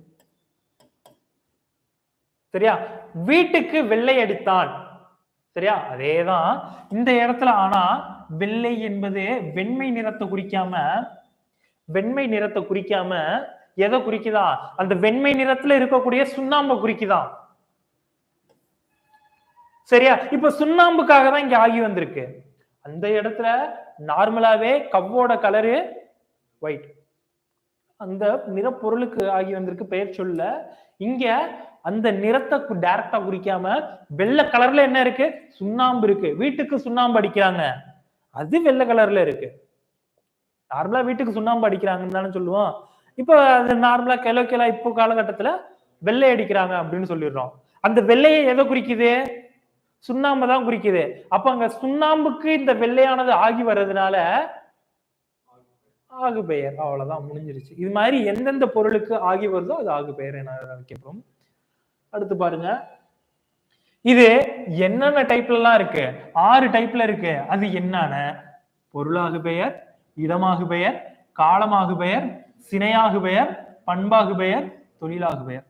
சரியா? வீட்டுக்கு வெள்ளை அடித்தான். சரியா? அதேதான் இந்த இடத்துல. ஆனா வெள்ளை என்பது வெண்மை நிறத்தை குறிக்காம எதை குறிக்குதா? அந்த வெண்மை நிறத்துல இருக்கக்கூடிய சுண்ணாம்பை குறிக்குதான். சரியா? இப்ப சுண்ணாம்புக்காக தான் இங்க ஆகி வந்திருக்கு. அந்த இடத்துல நார்மலாவே கவ்வோட கலரு ஒயிட். அந்த நிறப்பொருளுக்கு ஆகி வந்திருக்கு பெயர் சொல்ல. இங்க அந்த நிறத்தை டைரக்டா குறிக்காம வெள்ளை கலர்ல என்ன இருக்கு? சுண்ணாம்பு இருக்கு. வீட்டுக்கு சுண்ணாம்பு அடிக்கிறாங்க, அது வெள்ளை கலர்ல இருக்கு. நார்மலா வீட்டுக்கு சுண்ணாம்பு அடிக்கிறாங்கன்னு தானே சொல்லுவோம். இப்போ அது நார்மலா கிலோ இப்போ காலகட்டத்துல வெள்ளை அடிக்கிறாங்க அப்படின்னு சொல்லிடுறோம். அந்த வெள்ளையை எதை குறிக்குது? சுண்ணாம்பு தான் குறிக்குது. அப்ப அங்க சுண்ணாம்புக்கு இந்த வெள்ளையானது ஆகி வர்றதுனால ஆகு பெயர். அவ்வளவுதான், முடிஞ்சிருச்சு. இது மாதிரி எந்தெந்த பொருளுக்கு ஆகி வருதோ அது ஆகு பெயர் என அழைக்கப்படும். அடுத்து பாருங்க, இது என்னென்ன டைப்ல எல்லாம் இருக்கு? 6 டைப்ல இருக்கு. அது என்னென்ன? பொருளாகு பெயர், இடமாகு பெயர், காலமாகு பெயர், சினையாகு பெயர், பண்பாகு பெயர், தொழிலாகு பெயர்.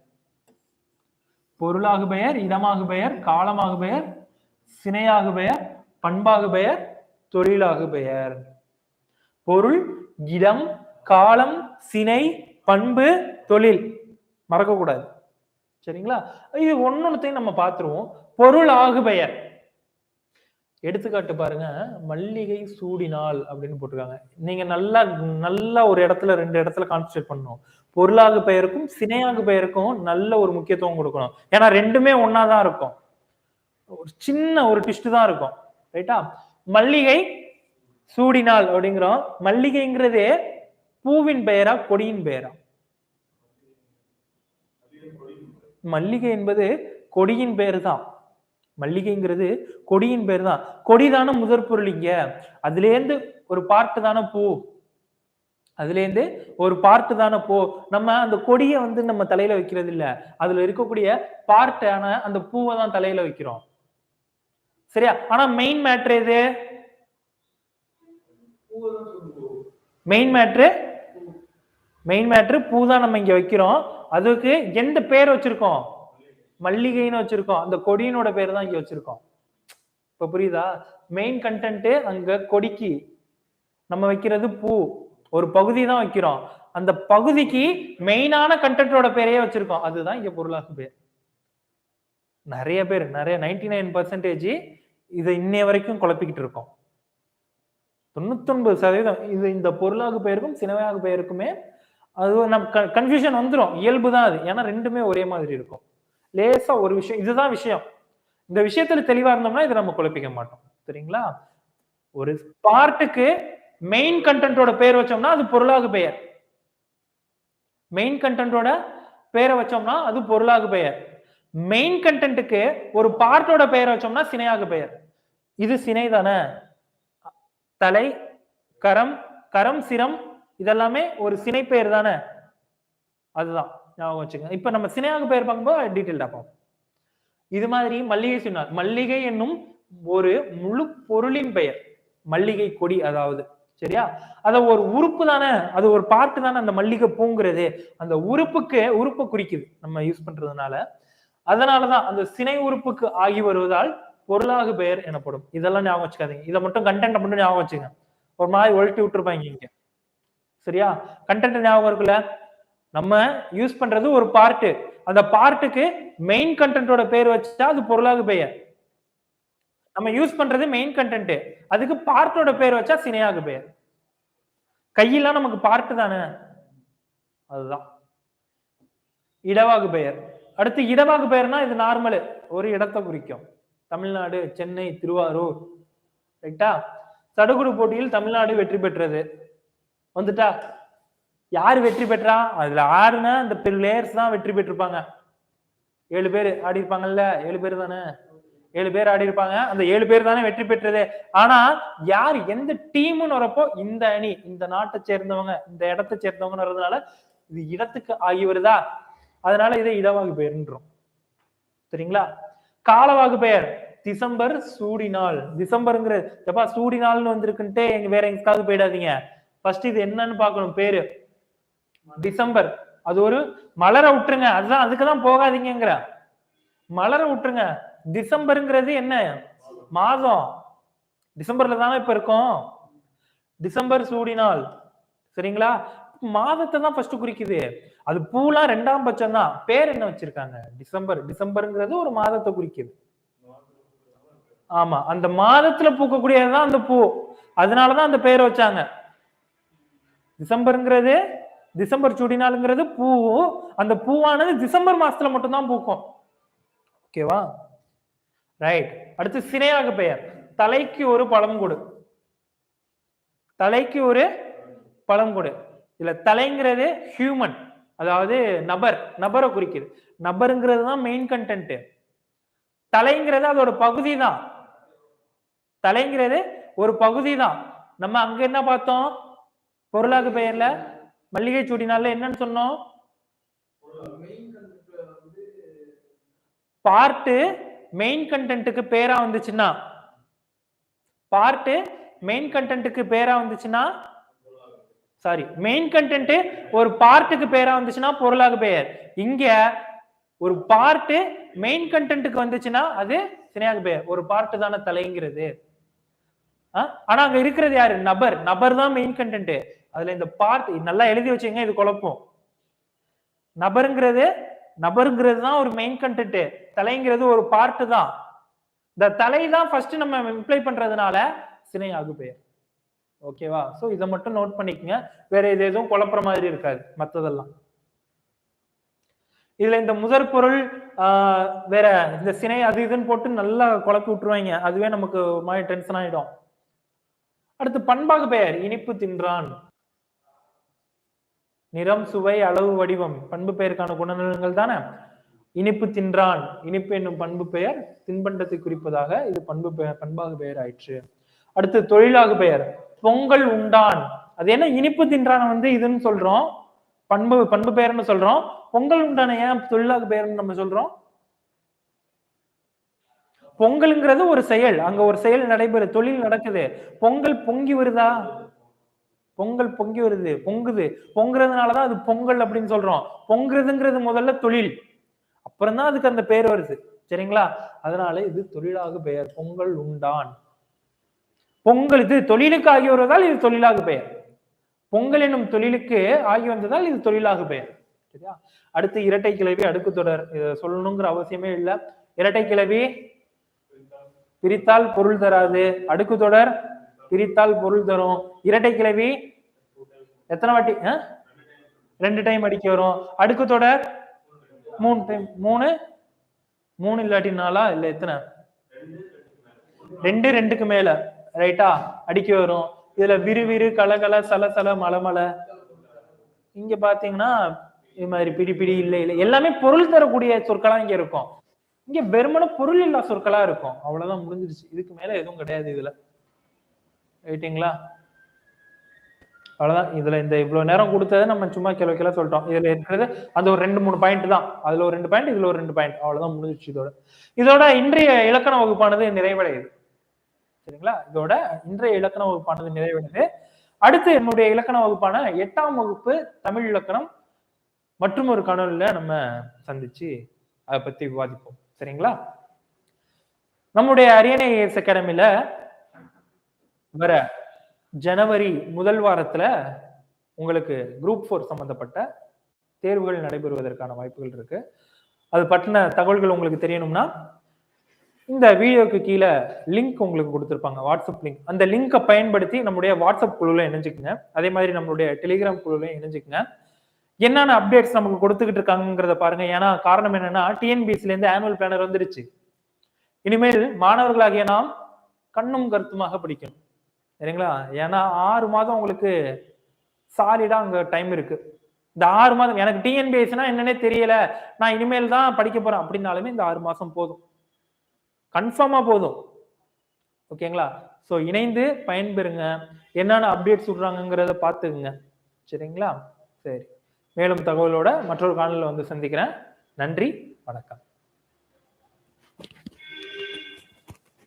பொருளாகு பெயர், இடமாகு பெயர், காலமாகு பெயர், சினையாகு பெயர், பண்பாகு பெயர், தொழிலாகு பெயர். பொருள், இடம், காலம், சினை, பண்பு, தொழில் மறக்க கூடாது. சரிங்களா? இது ஒன்னொன்னுத்தையும் நம்ம பார்த்துருவோம். பொருள் ஆகு பெயர். எடுத்துக்காட்டு பாருங்க, மல்லிகை சூடினால் அப்படின்னு போட்டிருக்காங்க. நீங்க நல்லா ஒரு இடத்துல 2 இடத்துல கான்சென்ட்ரேட் பண்ணணும். பொருளாகு பெயருக்கும் சினையாகு பெயருக்கும் நல்ல ஒரு முக்கியத்துவம் கொடுக்கணும். ஏன்னா ரெண்டுமே ஒன்னாதான் இருக்கும். ஒரு சின்ன ஒரு ட்விஸ்ட் தான் இருக்கும். ரைட்டா? மல்லிகை சூடினால் அப்படிங்கிறோம். மல்லிகைங்கிறது பூவின் பெயரா கொடியின் பெயரா? மல்லிகை என்பது கொடியின் பெயர் தான். மல்லிகைங்கிறது கொடியின் பெயர் தான். கொடிதான முதற் பொருள். இங்க அதுல இருந்து ஒரு பார்ட் தானே பூ. அதுல இருந்து ஒரு பார்ட் தானே பூ. நம்ம அந்த கொடியை வந்து நம்ம தலையில வைக்கிறது இல்ல, அதுல இருக்கக்கூடிய பார்ட் ஆன அந்த பூவை தான் தலையில வைக்கிறோம். சரியா? ஆனா மெயின் மேட்ரு எது? மெயின் மேட்ரு பூ தான் நம்ம இங்க வைக்கிறோம். அதுக்கு எந்த பேர் வச்சிருக்கோம்? மல்லிகைன்னு வச்சிருக்கோம். அந்த கொடியினோட பேர் தான் இங்க வச்சிருக்கோம். இப்ப புரியுதா? மெயின் கண்டென்ட் அங்க கொடிக்கு, நம்ம வைக்கிறது பூ, ஒரு பகுதி தான் வைக்கிறோம். அந்த பகுதிக்கு மெயினான கண்டென்ட்டோட பேரையே வச்சிருக்கோம். அதுதான் இங்க பொருளாகும் பேர். நிறைய 99% இதை இன்னைய வரைக்கும் குழப்பிக்கிட்டு இருக்கோம். 99% இது இந்த பொருளாகு பெயருக்கும் சினவையாக பெயருக்குமே அது நம்ம கன்ஃபியூஷன் வந்துடும். இயல்புதான் அது. ஏன்னா ரெண்டுமே ஒரே மாதிரி இருக்கும். லேசா ஒரு விஷயம், இதுதான் விஷயம். இந்த விஷயத்துல தெளிவா இருந்தோம்னா இதை நம்ம குழப்பிக்க மாட்டோம். சரிங்களா? ஒரு பார்ட்டுக்கு மெயின் கண்டென்ட்டோட பேர் வச்சோம்னா அது பொருளாகு பெயர். மெயின் கண்டென்ட்டோட பேரை வச்சோம்னா அது பொருளாகு பெயர். மெயின் கண்டென்ட்டுக்கு ஒரு பார்ட்டோட பெயரை வச்சோம்னா சினையாக பெயர். இது சினை தானே. தலை, கரம், சிரம் இதெல்லாமே ஒரு சினை பெயர் தானே. அதுதான் ஞாபகம் வச்சுக்கோங்க. இப்ப நம்ம சினையாக பெயர் பார்க்கும்போது டீட்டெயில்டா பார்ப்போம். இது மாதிரி மல்லிகை சொன்னார். மல்லிகை என்னும் ஒரு முழு பொருளின் பெயர். மல்லிகை கொடி அதாவது. சரியா? அத ஒரு உறுப்பு தானே, அது ஒரு பார்ட் தானே அந்த மல்லிகை பூங்கிறது. அந்த உறுப்பை குறிக்குது நம்ம யூஸ் பண்றதுனால. அதனாலதான் அந்த சினை உறுப்புக்கு ஆகி வருவதால் பொருளாகு பெயர் எனப்படும். இதெல்லாம் ஞாபகம் வச்சுக்காதீங்க. இதை மட்டும் கண்டென்ட் மட்டும் ஞாபகம் வச்சுங்க. ஒரு மாதிரி ஒழட்டி விட்டுருப்பாங்க இங்க. சரியா? கண்டென்ட் ஞாபகம் இருக்குல்ல? நம்ம யூஸ் பண்றது ஒரு பார்ட். அந்த பார்ட்டுக்கு மெயின் கண்டென்ட்டோட பேர் வச்சா அது பொருளாகு பெயர். நம்ம யூஸ் பண்றது மெயின் கண்டென்ட், அதுக்கு பார்ட்டோட பேர் வச்சா சினையாக பெயர். கையெல்லாம் நமக்கு பார்ட் தானே, அதுதான் இடவாகு பெயர். அடுத்து இடவாகு பெயர்னா இது நார்மல், ஒரு இடத்தை குறிக்கும். தமிழ்நாடு, சென்னை, திருவாரூர். ரைட்டா? சடுகுடு போட்டியில் தமிழ்நாடு வெற்றி பெற்றது. வந்துட்டா? யாரு வெற்றி பெற்றா? அதுல ஆறுனா அந்த பிளேயர்ஸ் தான் வெற்றி பெற்றிருப்பாங்க. 7 பேர் ஆடி இருப்பாங்கல்ல, 7 பேர் தானே, 7 பேர் ஆடி இருப்பாங்க. அந்த 7 பேர் தானே வெற்றி பெற்றது. ஆனா யார் எந்த டீம்னு வரப்போ இந்த அணி, இந்த நாட்டை சேர்ந்தவங்க, இந்த இடத்தை சேர்ந்தவங்கன்னு வர்றதுனால இது இடத்துக்கு ஆகி வருதா, அதனால இதை இடவாகு பெயர்ன்றோம். சரிங்களா? காலவாகு பெயர் டிசம்பர் சூடினாள். டிசம்பருங்கிற எப்பா சூடினாள்னு வந்திருக்குன்ட்டு வேற எங்கேயாவது போயிடாதீங்க. ஃபர்ஸ்ட் இது என்னன்னு பாக்கணும். பேரு டிசம்பர், அது ஒரு மலர விட்டுருங்க. அதுதான், அதுக்குதான் போகாதீங்கிற, மலர விட்டுருங்க. டிசம்பருங்கிறது என்ன மாதம்? டிசம்பர்ல தானே இப்ப இருக்கும். டிசம்பர் சூடினால். சரிங்களா? மாதத்தை தான் ஃபர்ஸ்ட் குறிக்குது. அது பூலாம் 2ஆம் பட்சம் தான். பேர் என்ன வச்சிருக்காங்க? டிசம்பர். டிசம்பருங்கிறது ஒரு மாதத்தை குறிக்குது. ஆமா, அந்த மாதத்துல பூக்கக்கூடியதுதான் அந்த பூ. அதனாலதான் அந்த பேரை வச்சாங்க. டிசம்பருங்கிறது, டிசம்பர் சூடினாலுங்கிறது பூ. அந்த பூவானது டிசம்பர் மாசத்துல மட்டும்தான் பூக்கும். ஓகேவா? ரைட். அடுத்து சினையாக பெயர். தலைக்கு ஒரு பழங்கொடு. தலைக்கு ஒரு பழங்கொடு. இல்ல தலைங்கிறது ஹியூமன், அதாவது நபரை குறிக்குது. நபருங்கிறது தான் மெயின் கண்டென்ட். தலைங்கிறது அதோட பகுதி தான். தலைங்கிறது ஒரு பகுதி தான். நம்ம அங்க என்ன பார்த்தோம்? பொருளாகு பெயர்ல மல்லிகை சூடினால என்னன்னு சொன்னோம்? பார்ட் மெயின் கண்டென்ட்டுக்கு பேரா வந்துச்சுன்னா, பார்ட் மெயின் கண்டென்ட்டுக்கு பேரா வந்துச்சுன்னா, சாரி, மெயின் கண்டென்ட் ஒரு பார்ட்டுக்கு பேரா வந்துச்சுன்னா பொருளாகு பெயர். இங்க ஒரு பார்ட் மெயின் கண்டென்ட்டுக்கு வந்துச்சுன்னா அது சினையாக பெயர். ஒரு பார்ட் தானே தலைங்கிறது. ஆனா அங்க இருக்கிறது யாரு? நபர் தான் மெயின் கண்டென்ட். அதுல இந்த பார்ட் நல்லா எழுதி வச்சுங்க, இது குழப்பம். நபருங்கிறது தான் ஒரு மெயின் கண்டென்ட். தலைங்கிறது ஒரு பார்ட் தான். இந்த தலை தான் ஃபர்ஸ்ட் நம்ம இம்ப்ளை பண்றதுனால சினையாக பெயர். ஓகேவா? சோ இதை மட்டும் நோட் பண்ணிக்கங்க. வேற இது எதுவும் குழப்புற மாதிரி இருக்காது மத்ததெல்லாம். இதுல இந்த முதற் பொருள் வேற இந்த சினை அது இதுன்னு போட்டு நல்லா குழப்பி விட்டுருவாங்க. அதுவே நமக்கு மாதிரி டென்ஷன் ஆயிடும். அடுத்து பண்பாகு பெயர். இனிப்பு தின்றான். நிறம், சுவை, அளவு, வடிவம் பண்பு பெயருக்கான குணநலன்கள் தானே. இனிப்பு தின்றான். இனிப்பு என்னும் பண்பு பெயர் தின்பண்டத்தை குறிப்பதாக இது பண்பாகு பெயர் ஆயிற்று. அடுத்து தொழிலாகு பெயர். பொங்கல் உண்டான். அது என்ன இனிப்பு தின்றான வந்து இதுன்னு சொல்றோம், பண்பு பெயர்னு சொல்றோம். பொங்கல் உண்டான ஏன் தொழிலாக பெயர்னு நம்ம சொல்றோம்? பொங்கல்ங்கிறது ஒரு செயல், அங்க ஒரு செயல் நடைபெறுது, தொழில் நடக்குது. பொங்கல் பொங்கி வருதா? பொங்கல் பொங்கி வருது, பொங்குது. பொங்குறதுனாலதான் அது பொங்கல் அப்படின்னு சொல்றோம். பொங்குறதுங்கிறது முதல்ல தொழில், அப்புறம் தான் அதுக்கு அந்த பேர் வருது. சரிங்களா? அதனால இது தொழிலாக பெயர். பொங்கல் உண்டான். பொங்கல் இது தொழிலுக்கு ஆகி வருவதால் இது தொழிலாக பெயர். பொங்கல் என்னும் தொழிலுக்கு ஆகி வந்ததால் இது தொழிலாக பெயர். சரியா? அடுத்து இரட்டை கிளவி அடுக்கு தொடர். சொல்லணுங்கிற அவசியமே இல்லை. இரட்டை கிளவி பிரித்தால் பொருள் தராது. அடுக்கு தொடர் பிரித்தால் பொருள் தரும். இரட்டை கிளவி எத்தனை வாட்டி? 2 டைம் அடிக்க வரும். அடுக்கு தொடர் 3 டைம். 3 இல்லாட்டி 4 இல்ல எத்தனை? 2 2க்கு மேல ரைட்டா அடிக்க வரும். இதுல விறுவிறு, கலகல, சலசல, மலமல. இங்க பாத்தீங்கன்னா இது மாதிரி பிடி இல்ல இல்ல எல்லாமே பொருள் தரக்கூடிய சொற்களா இங்க இருக்கும். இங்க வெறுமன பொருள் இல்லா சொற்களா இருக்கும். அவ்வளவுதான், முடிஞ்சிருச்சு. இதுக்கு மேல எதுவும் கிடையாது இதுல. ரைட்டுங்களா? அவ்வளவுதான். இதுல இந்த இவ்வளவு நேரம் கொடுத்ததை நம்ம சும்மா கிளை சொல்லிட்டோம். இதுல இருக்கிறது அந்த ஒரு 2-3 பாயிண்ட் தான். அதுல ஒரு 2 பாயிண்ட், இதுல ஒரு 2 பாயிண்ட். அவ்வளவுதான், முடிஞ்சிருச்சு. இதோட இன்றைய இலக்கண வகுப்பானது நிறைவடையுது. சரிங்களா? இதோட இன்றைய இலக்கண வகுப்பானது நிறைவடையுது. அடுத்து என்னுடைய இலக்கண வகுப்பான 8ஆம் வகுப்பு தமிழ் இலக்கணம் மற்றும் ஒரு காணொலியில நம்ம சந்திச்சு அதை பத்தி விவாதிப்போம். சரிங்களா? நம்முடைய அரியணை ஐஏஎஸ் அகாடமில வர ஜனவரி முதல் வாரத்துல உங்களுக்கு குரூப் 4 சம்பந்தப்பட்ட தேர்வுகள் நடைபெறுவதற்கான வாய்ப்புகள் இருக்கு. அது பற்றின தகவல்கள் உங்களுக்கு தெரியணும்னா இந்த வீடியோக்கு கீழே லிங்க் உங்களுக்கு கொடுத்திருப்பாங்க, வாட்ஸ்அப் லிங்க். அந்த லிங்கை பயன்படுத்தி நம்முடைய வாட்ஸ்அப் குழுல இணைஞ்சுக்குங்க. அதே மாதிரி நம்மளுடைய டெலிகிராம் குழுல இணைஞ்சுக்குங்க. என்னென்ன அப்டேட்ஸ் நமக்கு கொடுத்துக்கிட்டு இருக்காங்கிறத பாருங்க. ஏன்னா காரணம் என்னன்னா டிஎன்பிஎஸ்சில இருந்து ஆனுவல் பிளானர் வந்துருச்சு. இனிமேல் மாணவர்களாகிய நாம் கண்ணும் கருத்துமாக படிக்கணும். சரிங்களா? ஏன்னா 6 மாதம் உங்களுக்கு சாலிடா அங்க டைம் இருக்கு. இந்த 6 மாதம் எனக்கு டிஎன்பிஎஸ்சினா என்னன்னே தெரியல, நான் இனிமேல் தான் படிக்க போறேன் அப்படின்னாலுமே இந்த 6 மாசம் போதும், கன்ஃபார்மா போதும். ஓகேங்களா? சோ இணைந்து பயன்பெறுங்க. என்னென்ன அப்டேட்ஸ் சொல்றாங்கிறத பாத்துக்குங்க. சரிங்களா? சரி, மேலும் தகவலோட மற்றொரு காணொலியில வந்து சந்திக்கிறேன். நன்றி, வணக்கம்.